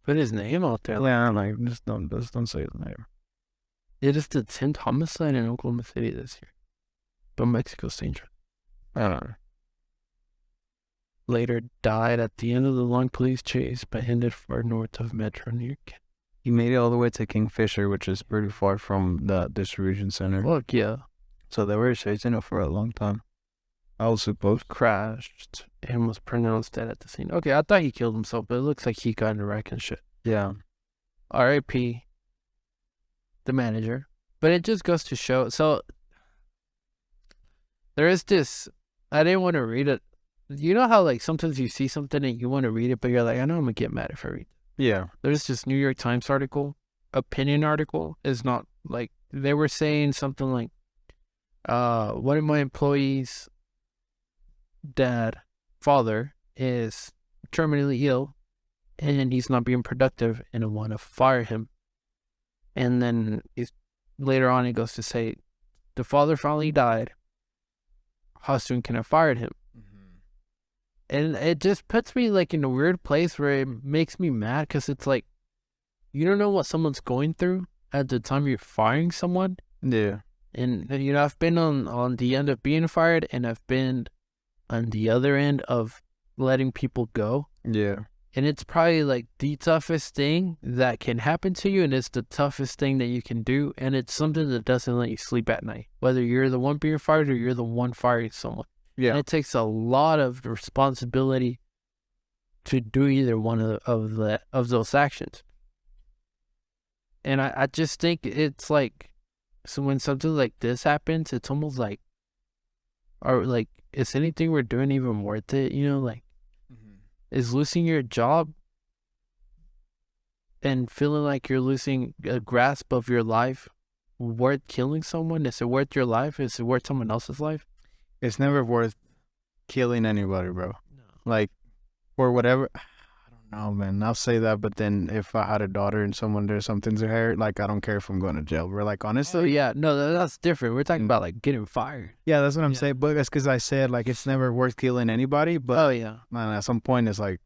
put his name out there. Yeah, like, just don't say his name. It is the 10th homicide in Oklahoma City this year. But Mexico's dangerous. I don't know. Later died at the end of the long police chase, but ended far north of Metro New York. He made it all the way to Kingfisher, which is pretty far from the distribution center. Look, yeah. So they were chasing it for a long time. I was supposed crashed and was pronounced dead at the scene. Okay, I thought he killed himself, but it looks like he got in a wreck and shit. Yeah. R.I.P. the manager. But it just goes to show. So there is this. I didn't want to read it. You know how like sometimes you see something and you want to read it, but you're like, I know I'm gonna get mad if I read it. Yeah. There's this New York Times opinion article. Is not like they were saying something like, one of my employees' father is terminally ill and he's not being productive and I want to fire him. And then later on it goes to say the father finally died. How soon can I fire him? Mm-hmm. And it just puts me like in a weird place where it makes me mad because it's like you don't know what someone's going through at the time you're firing someone. Yeah. And you know, I've been on the end of being fired and I've been on the other end of letting people go. Yeah. And it's probably like the toughest thing that can happen to you, and it's the toughest thing that you can do, and it's something that doesn't let you sleep at night, whether you're the one being fired or you're the one firing someone. Yeah. And it takes a lot of responsibility to do either one of those actions. And I just think it's like, so when something like this happens, it's almost like, or like, is anything we're doing even worth it? You know, like, is losing your job and feeling like you're losing a grasp of your life worth killing someone? Is it worth your life? Is it worth someone else's life? It's never worth killing anybody, bro. No. Like, for whatever. I don't know, man. I'll say that, but then if I had a daughter and someone does something to her, like, I don't care if I'm going to jail. We're like, honestly. Oh, yeah. No, that's different. We're talking about, like, getting fired. Yeah, that's what I'm saying. But that's because I said, like, it's never worth killing anybody. But, oh, yeah. Man, at some point, it's like,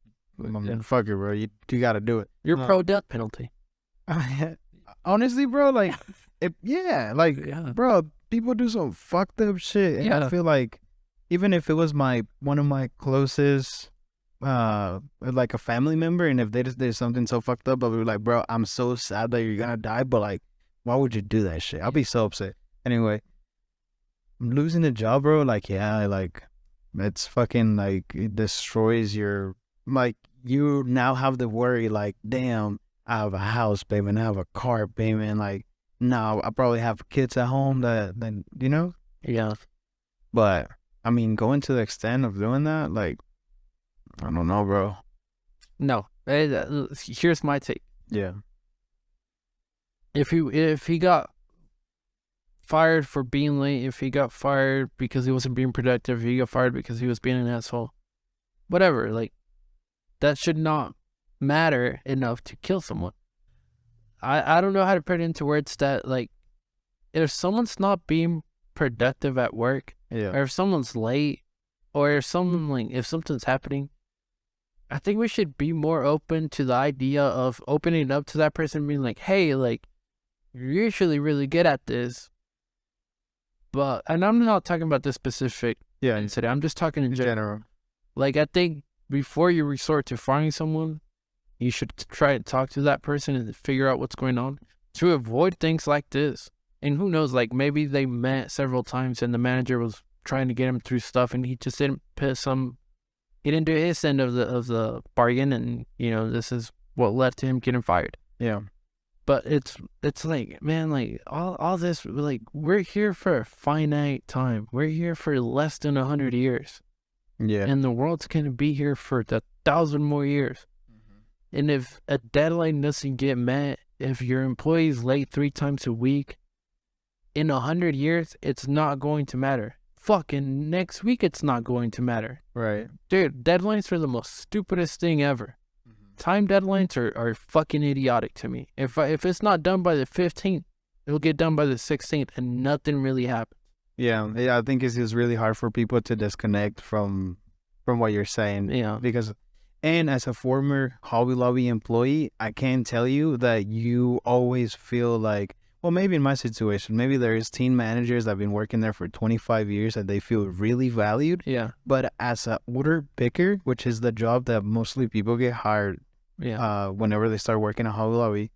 fuck it, bro. You got to do it. You're pro-death penalty. Honestly, bro, like, bro, people do some fucked up shit. And I feel like even if it was one of my closest, like a family member, and if they just did something so fucked up, I'll be like, bro, I'm so sad that you're gonna die, but like, why would you do that shit? I'll be so upset. Anyway, I'm losing a job, bro. Like, yeah, like, it's fucking like it destroys your, like, you now have the worry, like, damn, I have a house payment, I have a car payment, like, now I probably have kids at home that then Yeah. But I mean, going to the extent of doing that, like, I don't know, bro. No. Here's my take. Yeah. If he got fired for being late, if he got fired because he wasn't being productive, if he got fired because he was being an asshole, whatever, like, that should not matter enough to kill someone. I don't know how to put it into words that, like, if someone's not being productive at work, Yeah. or if someone's late, or if something's happening, I think we should be more open to the idea of opening up to that person and being like, hey, like, you're usually really good at this, but, and I'm not talking about this specific incident, I'm just talking in general. Like, I think before you resort to firing someone, you should try to talk to that person and figure out what's going on to avoid things like this. And who knows, like, maybe they met several times and the manager was trying to get him through stuff and he just didn't he didn't do his end of the bargain, and, this is what led to him getting fired. Yeah. But it's like, man, like, all this, like, we're here for a finite time. We're here for less than 100 years. Yeah. And the world's going to be here for 1,000 more years. Mm-hmm. And if a deadline doesn't get met, if your employee's late 3 times a week, in 100 years, it's not going to matter. Fucking next week, it's not going to matter. Right. Dude, deadlines are the most stupidest thing ever. Mm-hmm. Time deadlines are fucking idiotic to me. If it's not done by the 15th, it'll get done by the 16th and nothing really happens. Yeah, I think it's just really hard for people to disconnect from what you're saying. Yeah. Because, and as a former Hobby Lobby employee, I can tell you that you always feel like, well, maybe in my situation, maybe there is team managers that have been working there for 25 years and they feel really valued. Yeah. But as a order picker, which is the job that mostly people get hired whenever they start working at Hobby Lobby,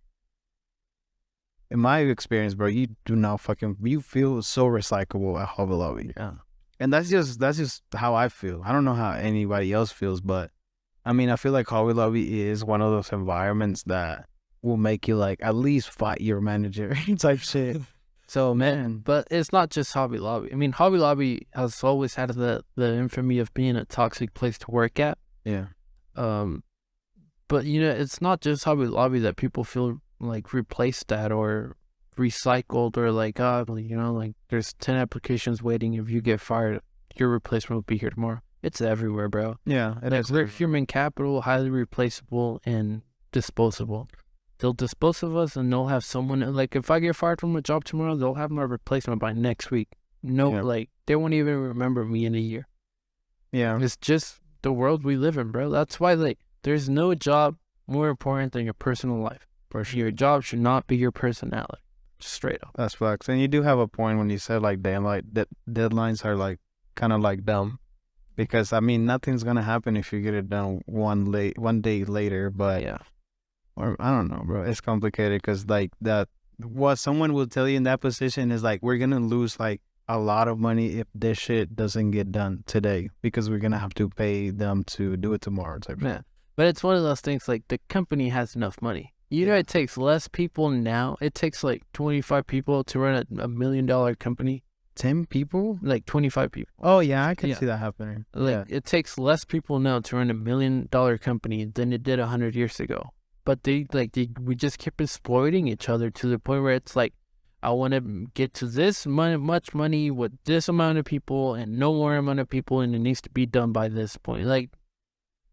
in my experience, bro, you feel so recyclable at Hobby Lobby. Yeah. And that's just how I feel. I don't know how anybody else feels, but I mean, I feel like Hobby Lobby is one of those environments that will make you, like, at least fight your manager type shit. So, man. But it's not just Hobby Lobby. I mean, Hobby Lobby has always had the infamy of being a toxic place to work at. Yeah. But, it's not just Hobby Lobby that people feel like replaced at or recycled, or like, like, there's 10 applications waiting. If you get fired, your replacement will be here tomorrow. It's everywhere, bro. Yeah. We're human capital, highly replaceable and disposable. They'll dispose of us and they'll have someone, like, if I get fired from a job tomorrow, they'll have my replacement by next week. Like, they won't even remember me in a year. Yeah. It's just the world we live in, bro. That's why, like, there's no job more important than your personal life. Your job should not be your personality. Just straight up. That's facts. And you do have a point when you said, like, deadlines are, like, kind of, like, dumb. Because, I mean, nothing's going to happen if you get it done one day later, but... Yeah. Or I don't know, bro. It's complicated because, like, what someone will tell you in that position is, like, we're going to lose, like, a lot of money if this shit doesn't get done today because we're going to have to pay them to do it tomorrow type. Yeah. But it's one of those things, like, the company has enough money. It takes less people now. It takes, like, 25 people to run a $1 million company. 10 people? Like, 25 people. Oh, yeah, I can see that happening. Like, it takes less people now to run a $1 million company than it did 100 years ago. But we just keep exploiting each other to the point where it's like, I want to get to this much money with this amount of people and no more amount of people, and it needs to be done by this point. Like,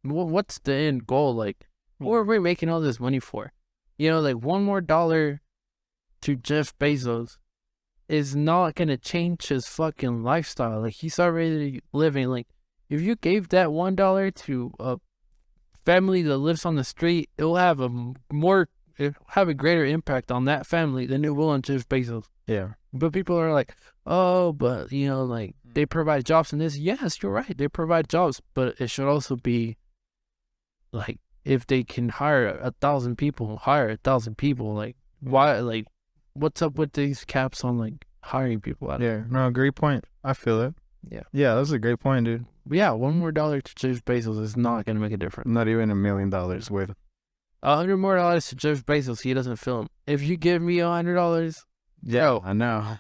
what's the end goal? Like, what are we making all this money for? Like, one more dollar to Jeff Bezos is not going to change his fucking lifestyle. Like, he's already living. Like, if you gave that $1 to a family that lives on the street, it'll have a greater impact on that family than it will on Jeff Bezos. Yeah. But people are like, oh, but like, they provide jobs in this. Yes, you're right. They provide jobs, but it should also be like if they can hire 1,000 people, hire 1,000 people. Like why? Like what's up with these caps on like hiring people? Yeah, no, great point. I feel it. Yeah, that's a great point, dude. But yeah, $1 more to Jeff Bezos is not gonna make a difference. Not even $1 million worth. $100 more to Jeff Bezos, he doesn't film. If you give me $100, yeah, I know.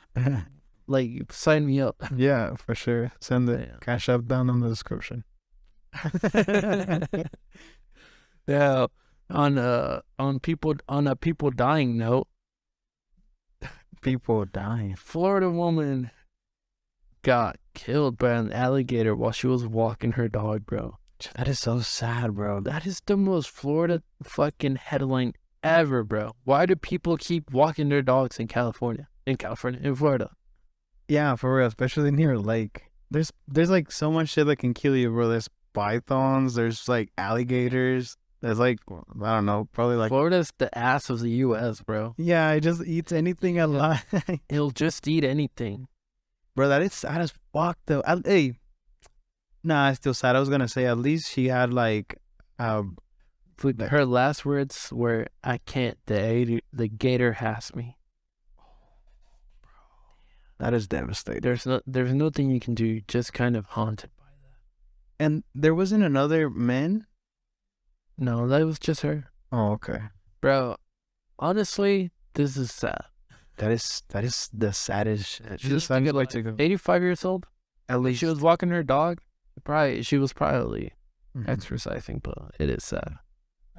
like sign me up. Yeah, for sure. Send the cash up down in the description. Yeah, on a people dying note, people dying. Florida woman got killed by an alligator while she was walking her dog, bro. That is so sad, bro. That is the most Florida fucking headline ever, bro. Why do people keep walking their dogs in California? In Florida. Yeah, for real, especially near a lake. There's like so much shit that can kill you, bro. There's pythons, there's like alligators. There's like, I don't know, probably like... Florida's the ass of the U.S., bro. Yeah, it just eats anything alive. It'll just eat anything. Bro, that is sad as fuck, though. Hey, nah, it's still sad. I was gonna say, at least she had like... her last words were, I can't, the gator has me. That is devastating. There's nothing you can do, just kind of haunted by that. And there wasn't another man? No, that was just her. Oh, okay. Bro, honestly, this is sad. That is the saddest shit. She's like 85 years old. At least she was walking her dog. She was probably exercising, but it is sad.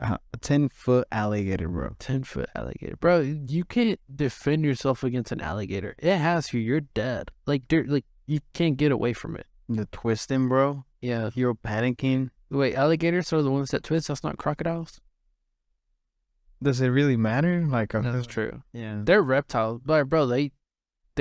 A 10-foot alligator, bro. 10-foot alligator, bro. You can't defend yourself against an alligator. It has you. You're dead. Like you can't get away from it. The twisting, bro. Yeah, you're panicking. Wait, alligators are the ones that twist. That's not crocodiles. Does it really matter? Like, that's true. Yeah, they're reptiles, but bro, they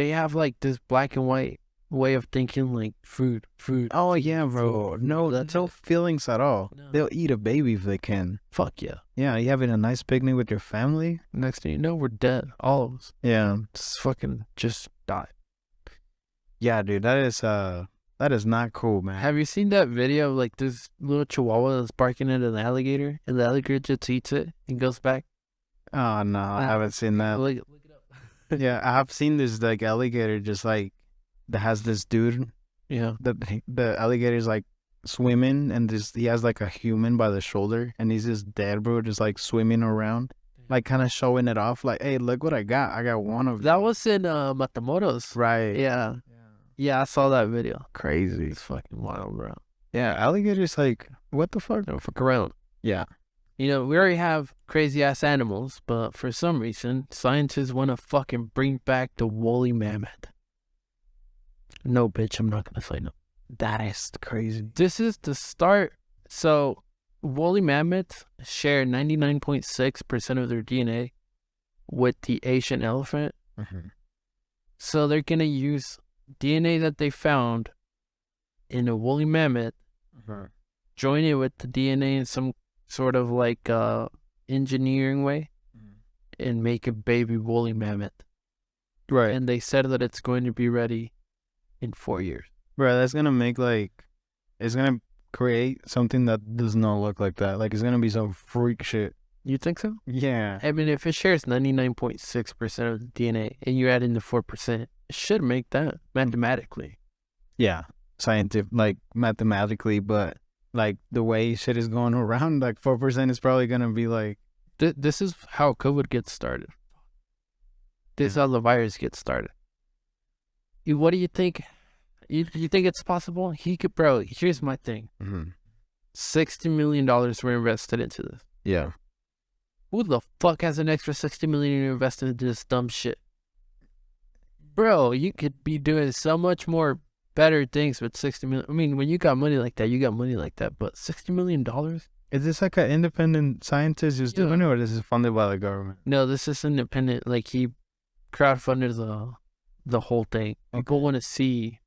have like this black and white way of thinking, like food. Oh yeah, bro. No, that's no feelings at all. No. They'll eat a baby if they can. Fuck yeah. Yeah, you having a nice picnic with your family. Next thing you know, we're dead, all of us. Yeah, just die. Yeah, dude, that is not cool, man. Have you seen that video of like this little chihuahua that's barking at an alligator and the alligator just eats it and goes back? Oh no, I haven't seen that. Look it up. Yeah, I have seen this like alligator just like that has this dude. Yeah. The alligator's like swimming and he has like a human by the shoulder and he's just dead, bro, just like swimming around. Like kind of showing it off like, hey, look what I got. I got one of them. That was in Matamoros. Right. Yeah. Yeah, I saw that video. Crazy. It's fucking wild, bro. Yeah, alligators like, what the fuck? Don't fuck around. Yeah. You know, we already have crazy-ass animals, but for some reason, scientists want to fucking bring back the woolly mammoth. No, bitch, I'm not going to say no. That is crazy. This is the start. So, woolly mammoths share 99.6% of their DNA with the Asian elephant. Mm-hmm. So, they're going to use DNA that they found in a woolly mammoth, join it with the DNA in some sort of like engineering way, and make a baby woolly mammoth. Right. And they said that it's going to be ready in 4 years. Bro, that's gonna make it's gonna create something that does not look like that. Like it's gonna be some freak shit. You think so? Yeah. I mean, if it shares 99.6% of the DNA and you add in the 4%, it should make that mathematically. Yeah. Scientific, like mathematically, but like the way shit is going around, like 4% is probably gonna be like. This is how COVID gets started. This is how the virus gets started. What do you think? You think it's possible? He could, bro. Here's my thing. $60 million were invested into this. Yeah. Who the fuck has an extra $60 million invested into this dumb shit? Bro, you could be doing so much more better things with $60 million. I mean, when you got money like that, you got money like that. But $60 million? Is this like an independent scientist who's doing it, or this is funded by the government? No, this is independent. Like he crowdfunded the whole thing. People want to see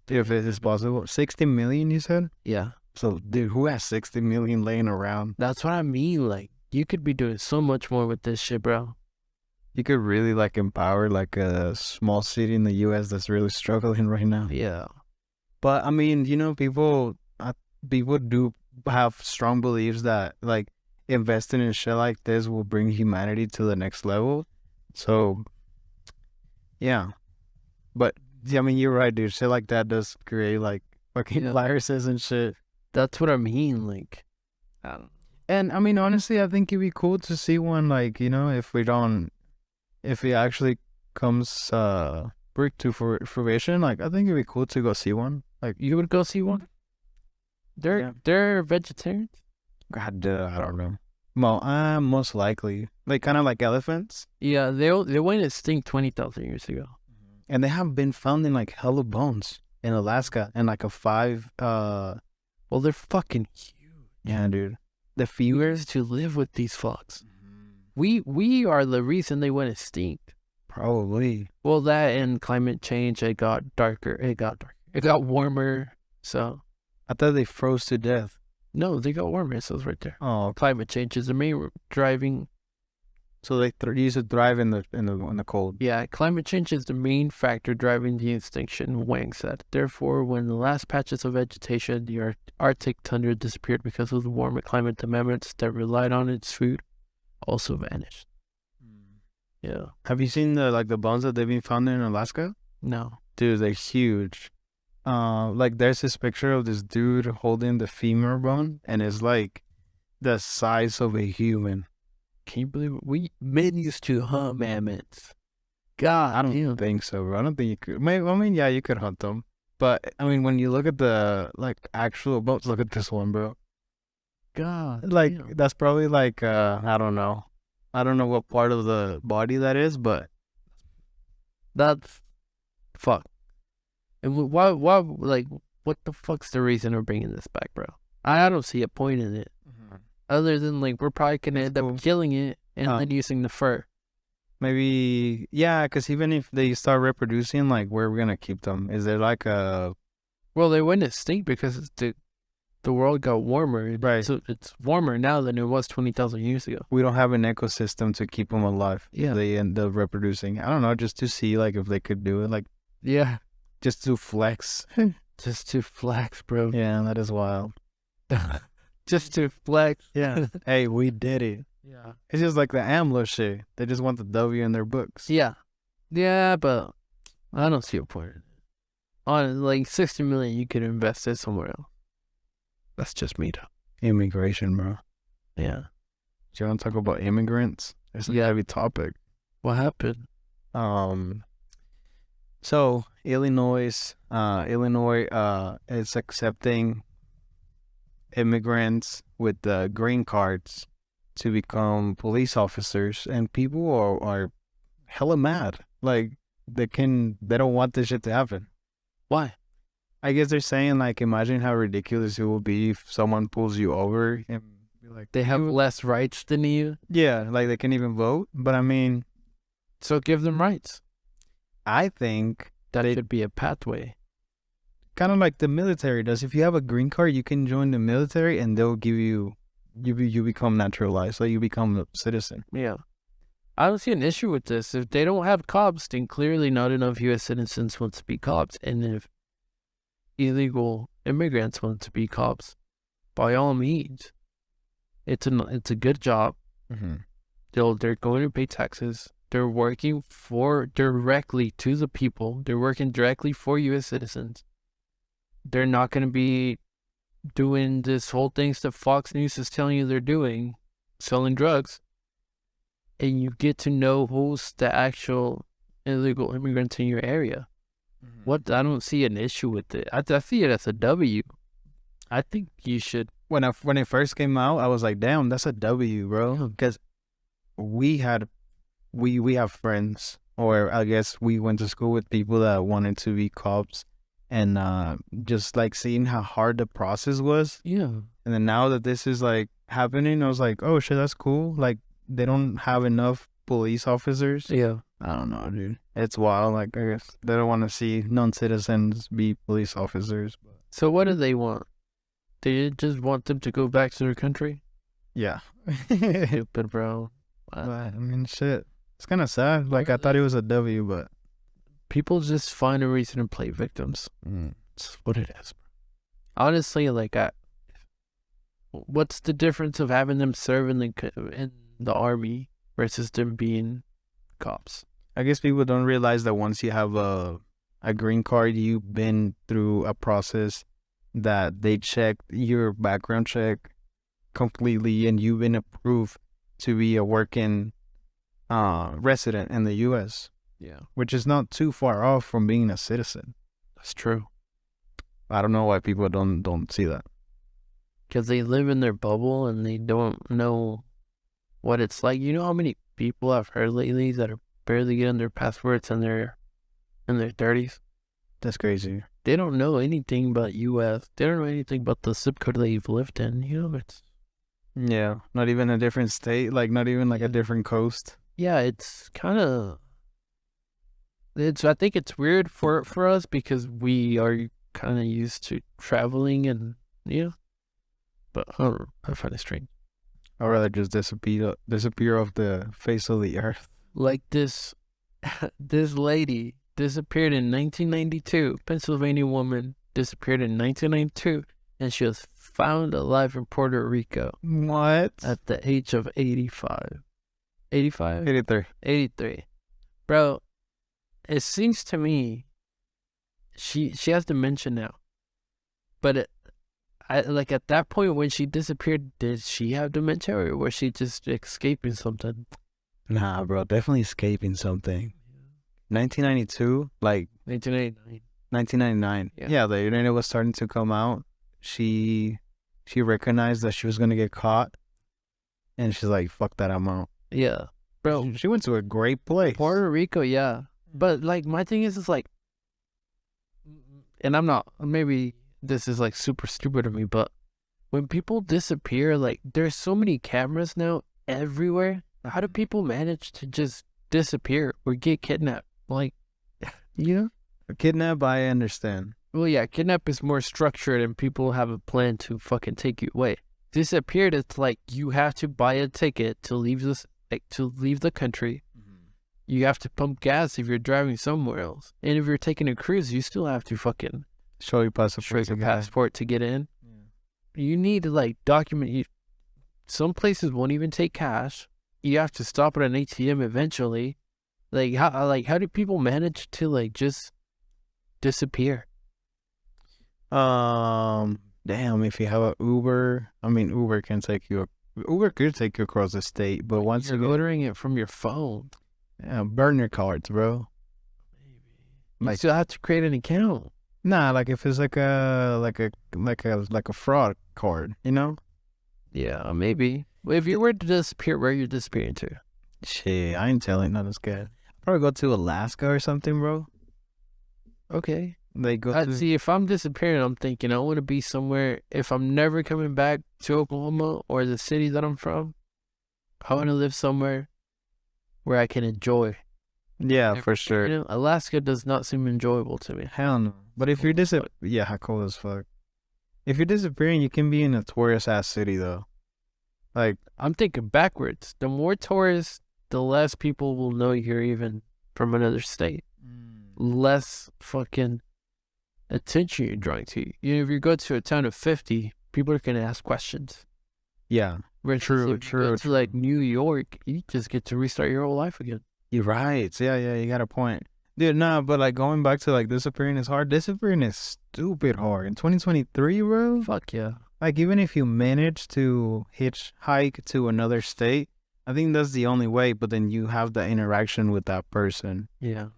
if it is possible. 60 million, you said? Yeah. So, dude, who has 60 million laying around? That's what I mean. Like, you could be doing so much more with this shit, bro. You could really, like, empower, like, a small city in the U.S. that's really struggling right now. Yeah. But I mean, people do have strong beliefs that like investing in shit like this will bring humanity to the next level. So yeah, but yeah, I mean, you're right, dude. Shit like that does create like fucking viruses and shit. That's what I mean. Like, I don't. And I mean, honestly, I think it'd be cool to see one. Like, if it actually comes to fruition, like I think it'd be cool to go see one. Like, You would go see one? They're vegetarians. God, I don't know. Well, most likely, like kind of like elephants, Yeah, they went extinct 20,000 years ago. and they have been found in like hella bones in Alaska, and like a five. Well, they're fucking huge. Yeah, dude. The We femurs. used to live with these fucks. We are the reason they went extinct. Probably. Well, that and climate change, it got darker. It got warmer. So I thought they froze to death. no, they got warmer. So it's right there. Oh, Climate change is the main driving. so they used to thrive in the cold. Yeah, climate change is the main factor driving the extinction, Wang said. Therefore, when the last patches of vegetation, the Arctic tundra disappeared because of the warmer climate, the mammoths that relied on its food also vanished. Yeah. Have you seen the bones that they've been found in Alaska? No. Dude, they're huge. Like there's this picture of this dude holding the femur bone, and it's like the size of a human. Can you believe it? We men used to hunt mammoths. God, I don't think so, bro. I don't think you could. I mean, yeah, you could hunt them, but I mean, when you look at the like actual bones, look at this one, bro. God, Like damn. that's probably like I don't know. I don't know what part of the body that is, but That's fuck. And why, like, what the fuck's the reason of bringing this back, bro? I don't see a point in it. Other than, like, we're probably gonna That's end up cool. killing it and then using the fur. maybe yeah, because even if they start reproducing, like where we're gonna keep them? Is there like a Well, they went extinct because the world got warmer. Right. So it's warmer now than it was 20,000 years ago. we don't have an ecosystem to keep them alive? Yeah. They end up reproducing. I don't know, just to see like if they could do it, like Yeah. just to flex. Just to flex, bro. Yeah, that is wild. Just to flex. Yeah. Hey, we did it. Yeah. It's just like the AMLO shit. They just want the W in their books. Yeah. Yeah, but I don't see a point in it. On like 60 million, you could invest it somewhere else. That's just me, though. Immigration, bro. Yeah. Do you want to talk about immigrants? It's a heavy topic. What happened? So Illinois is accepting immigrants with green cards to become police officers, and people are hella mad. Like they don't want this shit to happen. Why? I guess they're saying like, imagine how ridiculous it will be if someone pulls you over and be like, They have less rights than you, yeah, like they can even vote. But I mean, so give them rights. I think That should be a pathway. kind of like the military does. If you have a green card, you can join the military, and they'll give you become naturalized, like you become a citizen. Yeah. I don't see an issue with this. If they don't have cops, then clearly not enough U.S. citizens want to be cops. And if illegal immigrants want to be cops, by all means, it's a good job. Mm-hmm. They're going to pay taxes. They're working directly to the people. They're working directly for U.S. citizens. They're not going to be doing this whole things that Fox News is telling you they're doing, selling drugs. And you get to know who's the actual illegal immigrants in your area. What? I don't see an issue with it. I see it as a W. I think you should. When it first came out, I was like, damn, that's a W, bro. Because we have friends, or I guess we went to school with people that wanted to be cops, and just like seeing how hard the process was. Yeah. And then now that this is like happening, I was like, oh shit, that's cool. Like they don't have enough police officers. Yeah. I don't know, dude. It's wild. Like, I guess they don't want to see non-citizens be police officers. So what do they want? They just want them to go back to their country? Yeah. Stupid, bro. But, I mean, shit. It's kind of sad. Like, I thought it was a W, but... People just find a reason to play victims. That's what it is. Honestly, like, what's the difference of having them serve in the army versus them being cops? I guess people don't realize that once you have a green card, you've been through a process that they check your background check completely, and you've been approved to be a working resident in the U.S. Yeah, which is not too far off from being a citizen. that's true. I don't know why people don't see that. Because they live in their bubble and they don't know what it's like. You know how many people I've heard lately that are barely getting their passports and they're in their 30s? That's crazy. They don't know anything about U.S. They don't know anything about the zip code they've lived in. You know, Yeah, not even a different state, like not even like a different coast. yeah, it's kind of. I think it's weird for us because we are kind of used to traveling and but I don't know, I find it strange. I'd rather just disappear off the face of the earth. Like this lady disappeared in 1992. Pennsylvania woman disappeared in 1992, and she was found alive in Puerto Rico. What? At the age of 85. 85? 83. 83. Bro, it seems to me she has dementia now. But like at that point when she disappeared, did she have dementia or was she just escaping something? Nah, bro, definitely escaping something. 1992, like 1989. 1999. Yeah, the internet was starting to come out. She recognized that she was gonna get caught, and she's like, "Fuck that, I'm out." Yeah, bro. She went to a great place, Puerto Rico. Yeah, but like my thing is like, and I'm not. Maybe this is like super stupid of me, but when people disappear, like there's so many cameras now everywhere. How do people manage to just disappear or get kidnapped? Like, Kidnap, I understand. Well, yeah, kidnap is more structured and people have a plan to fucking take you away. Disappeared, it's like you have to buy a ticket to leave the country. Mm-hmm. You have to pump gas if you're driving somewhere else. And if you're taking a cruise, you still have to fucking show your passport to get in. Yeah. You need to like document. Some places won't even take cash. You have to stop at an ATM eventually. Like how do people manage to like just disappear? Damn, if you have an Uber, I mean, Uber could take you across the state, but once you're ordering it from your phone, burner cards, bro. Maybe you still have to create an account. Nah, like if it's like a fraud card, you know? Yeah, maybe. Well, if you were to disappear, where are you disappearing to? Shit, I ain't telling, not as good. Probably go to Alaska or something, bro. Okay. They go to... See, if I'm disappearing, I'm thinking I want to be somewhere. If I'm never coming back to Oklahoma or the city that I'm from, I want to live somewhere where I can enjoy. Yeah, for sure. Alaska does not seem enjoyable to me. Hell no. But if you're how cold as fuck. If you're disappearing, you can be in a tourist ass city though. Like, I'm thinking backwards. The more tourists, the less people will know you're even from another state. Less fucking attention you're drawing to. If you go to a town of 50, people are going to ask questions. Yeah. True. To like New York, you just get to restart your whole life again. You're right. Yeah, you got a point. Dude, nah, but like going back to like disappearing is hard. Disappearing is stupid hard. In 2023, bro? Fuck yeah. Like even if you manage to hitchhike to another state, I think that's the only way, but then you have the interaction with that person. Yeah.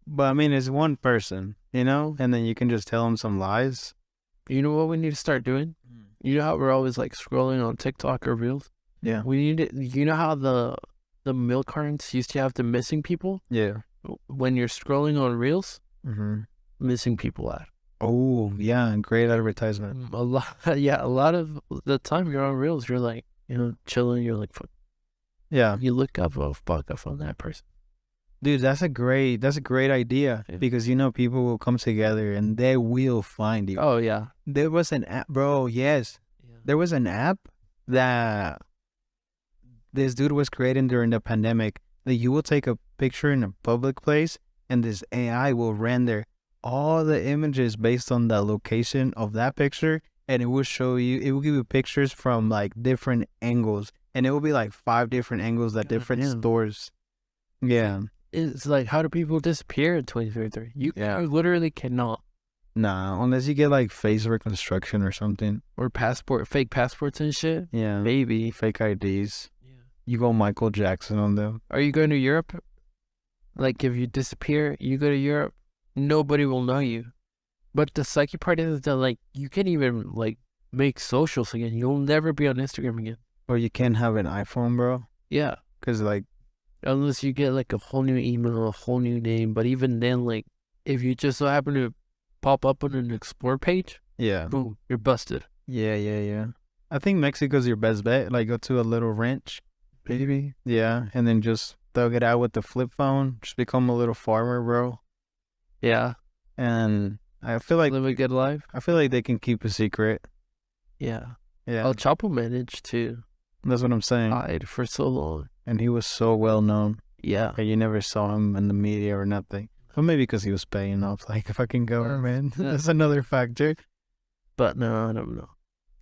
But I mean, it's one person, and then you can just tell them some lies. You know what we need to start doing? You know how we're always like scrolling on TikTok or Reels? Yeah. We need to, you know how the milk cartons used to have the missing people? Yeah. When you're scrolling on Reels, missing people ad. Oh, yeah, great advertisement. A lot of the time you're on Reels, you're like, chilling, you're like, fuck. Yeah. You look up, fuck up on that person. Dude, that's a great idea because people will come together and they will find you. Oh yeah, there was an app, bro. Yes, there was an app that this dude was creating during the pandemic. That you will take a picture in a public place and this AI will render all the images based on the location of that picture, and it will show you. It will give you pictures from like different angles, and it will be like 5 different angles at different stores. Yeah, it's like, how do people disappear in 2033? You literally cannot. Nah, unless you get like face reconstruction or something, or fake passports and shit. Yeah, maybe fake IDs. Yeah, you go Michael Jackson on them. Are you going to Europe? Like, if you disappear, you go to Europe, nobody will know you. But the psyche part is that, like, you can't even, like, make socials again. You'll never be on Instagram again. Or you can't have an iPhone, bro. Yeah. Because, like... unless you get, like, a whole new email, a whole new name. But even then, like, if you just so happen to pop up on an Explore page, yeah, boom, you're busted. Yeah. I think Mexico's your best bet. Like, go to a little ranch. Maybe. Yeah, and then just thug it out with the flip phone. Just become a little farmer, bro. Yeah. And I feel like... live a good life. I feel like they can keep a secret. Yeah. Yeah. El Chapo managed to. That's what I'm saying. Hide for so long. And he was so well known. Yeah. And you never saw him in the media or nothing. Well, maybe because he was paying off like a fucking government. That's another factor. But no, I don't know.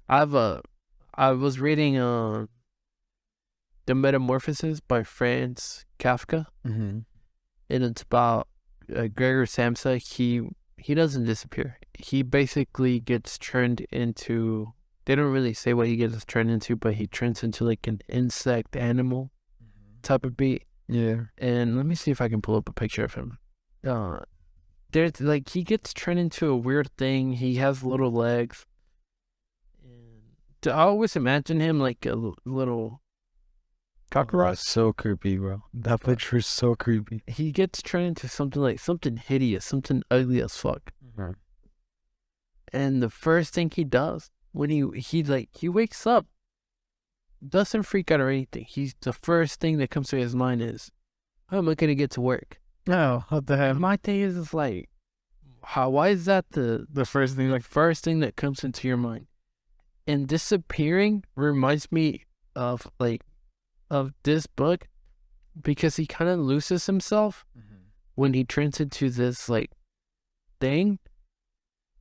I was reading The Metamorphosis by Franz Kafka. Mm-hmm. And it's about Gregor Samsa. He doesn't disappear. He basically gets turned into... they don't really say what he gets turned into, but he turns into like an insect animal type of beat. Yeah. And let me see if I can pull up a picture of him. There's like, he gets turned into a weird thing. He has little legs. And I always imagine him like a little cockroach. So creepy, bro. That picture is so creepy. He gets turned into something hideous, something ugly as fuck. Mm-hmm. And the first thing he does when he wakes up, doesn't freak out or anything. The first thing that comes to his mind is, how am I gonna get to work? No, what the hell? My thing is like, why is that the first thing? Like, first thing that comes into your mind? And disappearing reminds me of this book, because he kind of loses himself when he turns into this like thing.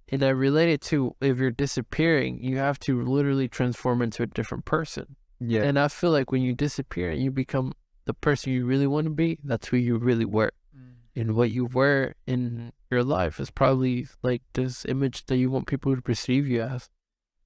And I relate it to, if you're disappearing, you have to literally transform into a different person. Yeah. And I feel like when you disappear and you become the person you really want to be, that's who you really were. And what you were in your life is probably like this image that you want people to perceive you as.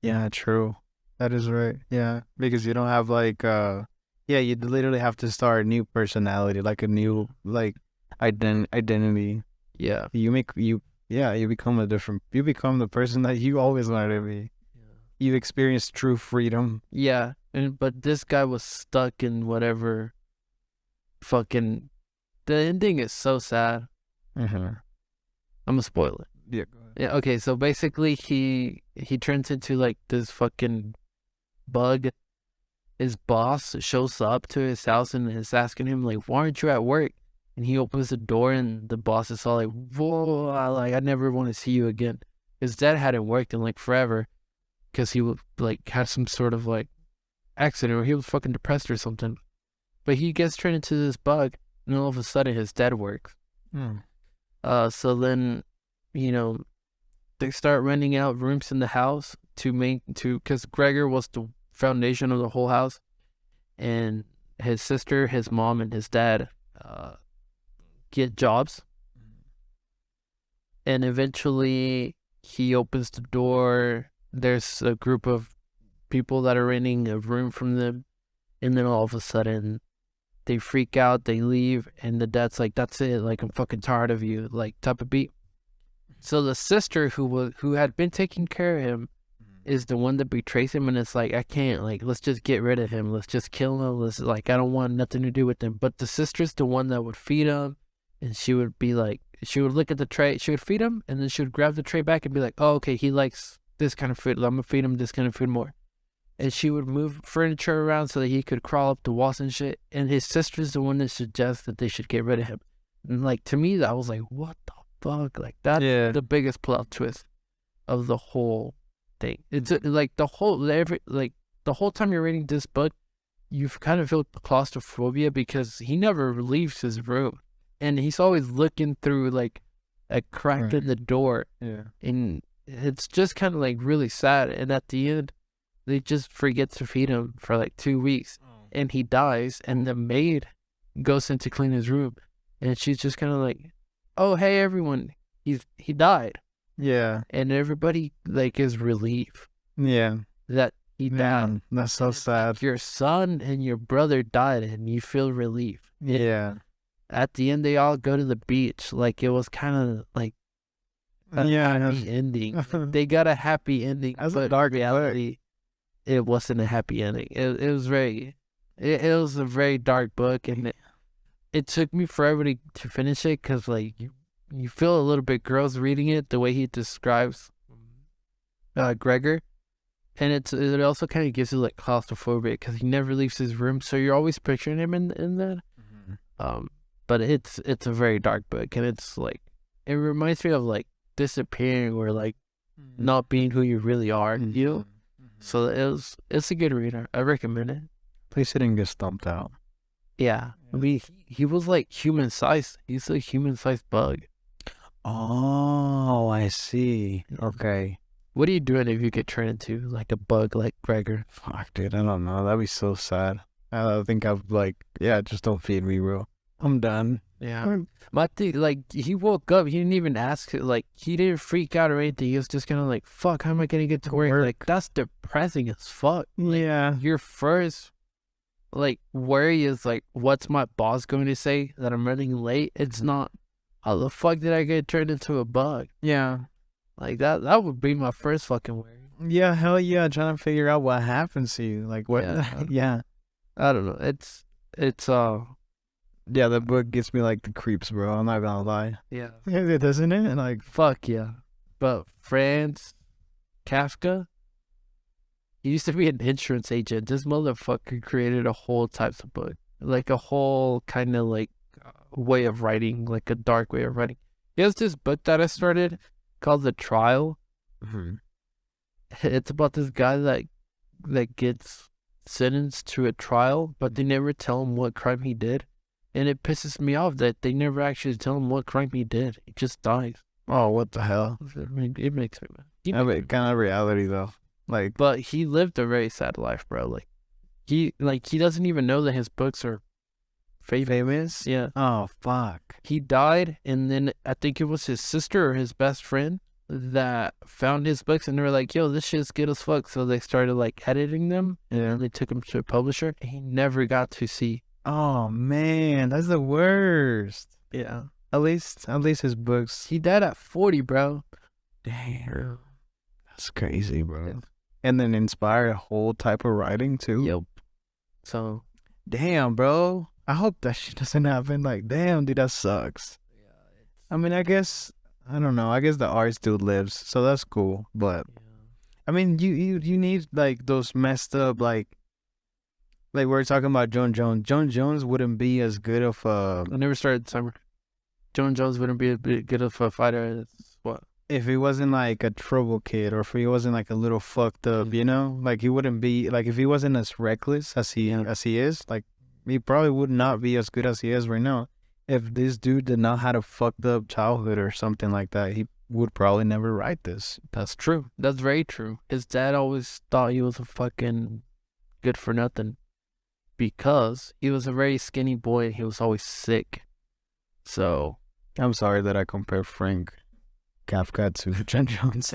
Yeah, true. That is right. Yeah. Because you don't have like, you literally have to start a new personality, like a new, like, identity. Yeah. You become you become the person that you always wanted to be. Yeah. You experience true freedom. Yeah. But this guy was stuck in whatever fucking... the ending is so sad. Mm-hmm. I'm gonna spoil it. Yeah, go ahead. Yeah, okay, so basically he turns into like this fucking bug. His boss shows up to his house and is asking him like, why aren't you at work? And he opens the door and the boss is all like, whoa, I never want to see you again. His dad hadn't worked in like forever because he would like had some sort of like accident or he was fucking depressed or something. But he gets turned into this bug and all of a sudden his dad works. So then, they start renting out rooms in the house because Gregor was the foundation of the whole house, and his sister, his mom, and his dad get jobs, and eventually he opens the door. There's a group of people that are renting a room from them, and then all of a sudden they freak out, they leave, and the dad's like, that's it, like, I'm fucking tired of you, like, type of beat. So the sister who had been taking care of him is the one that betrays him, and it's like, I can't, like, let's just get rid of him, let's just kill him, I don't want nothing to do with him. But the sister's the one that would feed him, and she would be like, she would look at the tray, she would feed him, and then she would grab the tray back and be like, oh, okay, he likes this kind of food, I'm gonna feed him this kind of food more. And she would move furniture around so that he could crawl up the walls and shit. And his sister's the one that suggests that they should get rid of him. And like, to me, I was like, what the fuck? Like, that's the biggest plot twist of the whole thing. It's like the whole time you're reading this book, you've kind of felt claustrophobia because he never leaves his room. And he's always looking through like a crack in the door. Yeah. And it's just kind of like really sad. And at the end, they just forget to feed him for like 2 weeks. And he dies. And the maid goes in to clean his room. And she's just kind of like, oh, hey, everyone, he died. Yeah. And everybody like is relieved Yeah. that he died. Man, that's so sad. Your son and your brother died and you feel relief. Yeah. At the end, they all go to the beach. Like, it was kind of like a happy ending. They got a happy ending, but dark reality, it wasn't a happy ending. It was a very dark book, and it took me forever to finish it because, like, you feel a little bit gross reading it, the way he describes Gregor. And it also kind of gives you, like, claustrophobia because he never leaves his room, so you're always picturing him in that. Mm-hmm. But it's a very dark book, and it's, like, it reminds me of, like, disappearing or, like, not being who you really are, you know? So it's a good reader. I recommend it. At least he didn't get stomped out. Yeah. I mean, he was, like, human-sized. He's a human-sized bug. Oh, I see. Okay. What are you doing if you get turned into, like, a bug like Gregor? Fuck, dude, I don't know. That'd be so sad. I think I've, like, just don't feed me, bro. I'm done. Yeah. My thing, like, he woke up. He didn't even ask. Like, he didn't freak out or anything. He was just kind of like, fuck, how am I going to get to work? Like, that's depressing as fuck. Yeah. Your first, like, worry is, like, what's my boss going to say that I'm running late? It's not, how the fuck did I get turned into a bug? Yeah. Like, that would be my first fucking worry. Yeah, hell yeah. Trying to figure out what happens to you. Like, what? Yeah. I don't know. It's yeah, the book gives me, like, the creeps, bro. I'm not gonna lie. Yeah. It doesn't it? Like, fuck yeah. But Franz Kafka, he used to be an insurance agent. This motherfucker created a whole types of book. Like, a whole kind of, like, way of writing. Like, a dark way of writing. He has this book that I started called The Trial. Mm-hmm. It's about this guy that gets sentenced to a trial, but they never tell him what crime he did. And it pisses me off that they never actually tell him what crime he did. He just dies. Oh, what the hell? I mean, it makes me mad. I mean, kind of reality, though. Like, but he lived a very sad life, bro. Like, he doesn't even know that his books are famous. Yeah. Oh, fuck. He died, and then I think it was his sister or his best friend that found his books, and they were like, yo, this shit's good as fuck. So they started, like, editing them, and they took him to a publisher, and he never got to see. Oh, man, that's the worst. Yeah. At least his books. He died at 40, bro. Damn. That's crazy, bro. Yeah. And then inspire a whole type of writing, too. Yep. So. Damn, bro. I hope that shit doesn't happen. Like, damn, dude, that sucks. Yeah. I mean, I guess, I don't know. I guess the art still lives, so that's cool. But, I mean, you need, like, those messed up, like we're talking about Jon Jones. Jon Jones wouldn't be as good of a... I never started summer. Jon Jones wouldn't be as good of a fighter as what? If he wasn't like a trouble kid, or if he wasn't like a little fucked up, you know? Like, he wouldn't be... Like, if he wasn't as reckless as he is, like, he probably would not be as good as he is right now. If this dude did not have a fucked up childhood or something like that, he would probably never write this. That's true. That's very true. His dad always thought he was a fucking good for nothing, because he was a very skinny boy and he was always sick. So I'm sorry that I compare Frank Kafka to Jon Jones.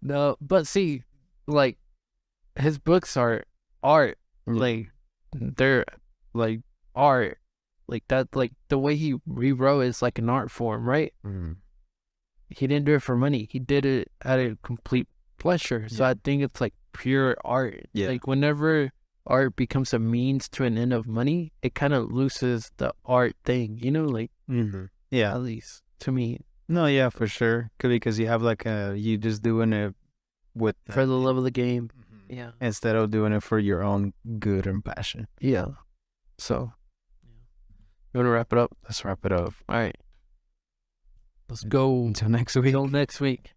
No, but see, like, his books are art. Like, they're like art. Like that, like the way he rewrote is like an art form, right? Mm. He didn't do it for money. He did it at a complete pleasure. So I think it's like pure art. Yeah. Like, whenever art becomes a means to an end of money, it kind of loses the art thing, you know? Like, yeah, at least to me. No, yeah, for sure. Because you have like you just doing it with for the love of the game. Yeah. Instead of doing it for your own good and passion. Yeah. So, you want to wrap it up? Let's wrap it up. All right. Let's go. Until next week. Until next week.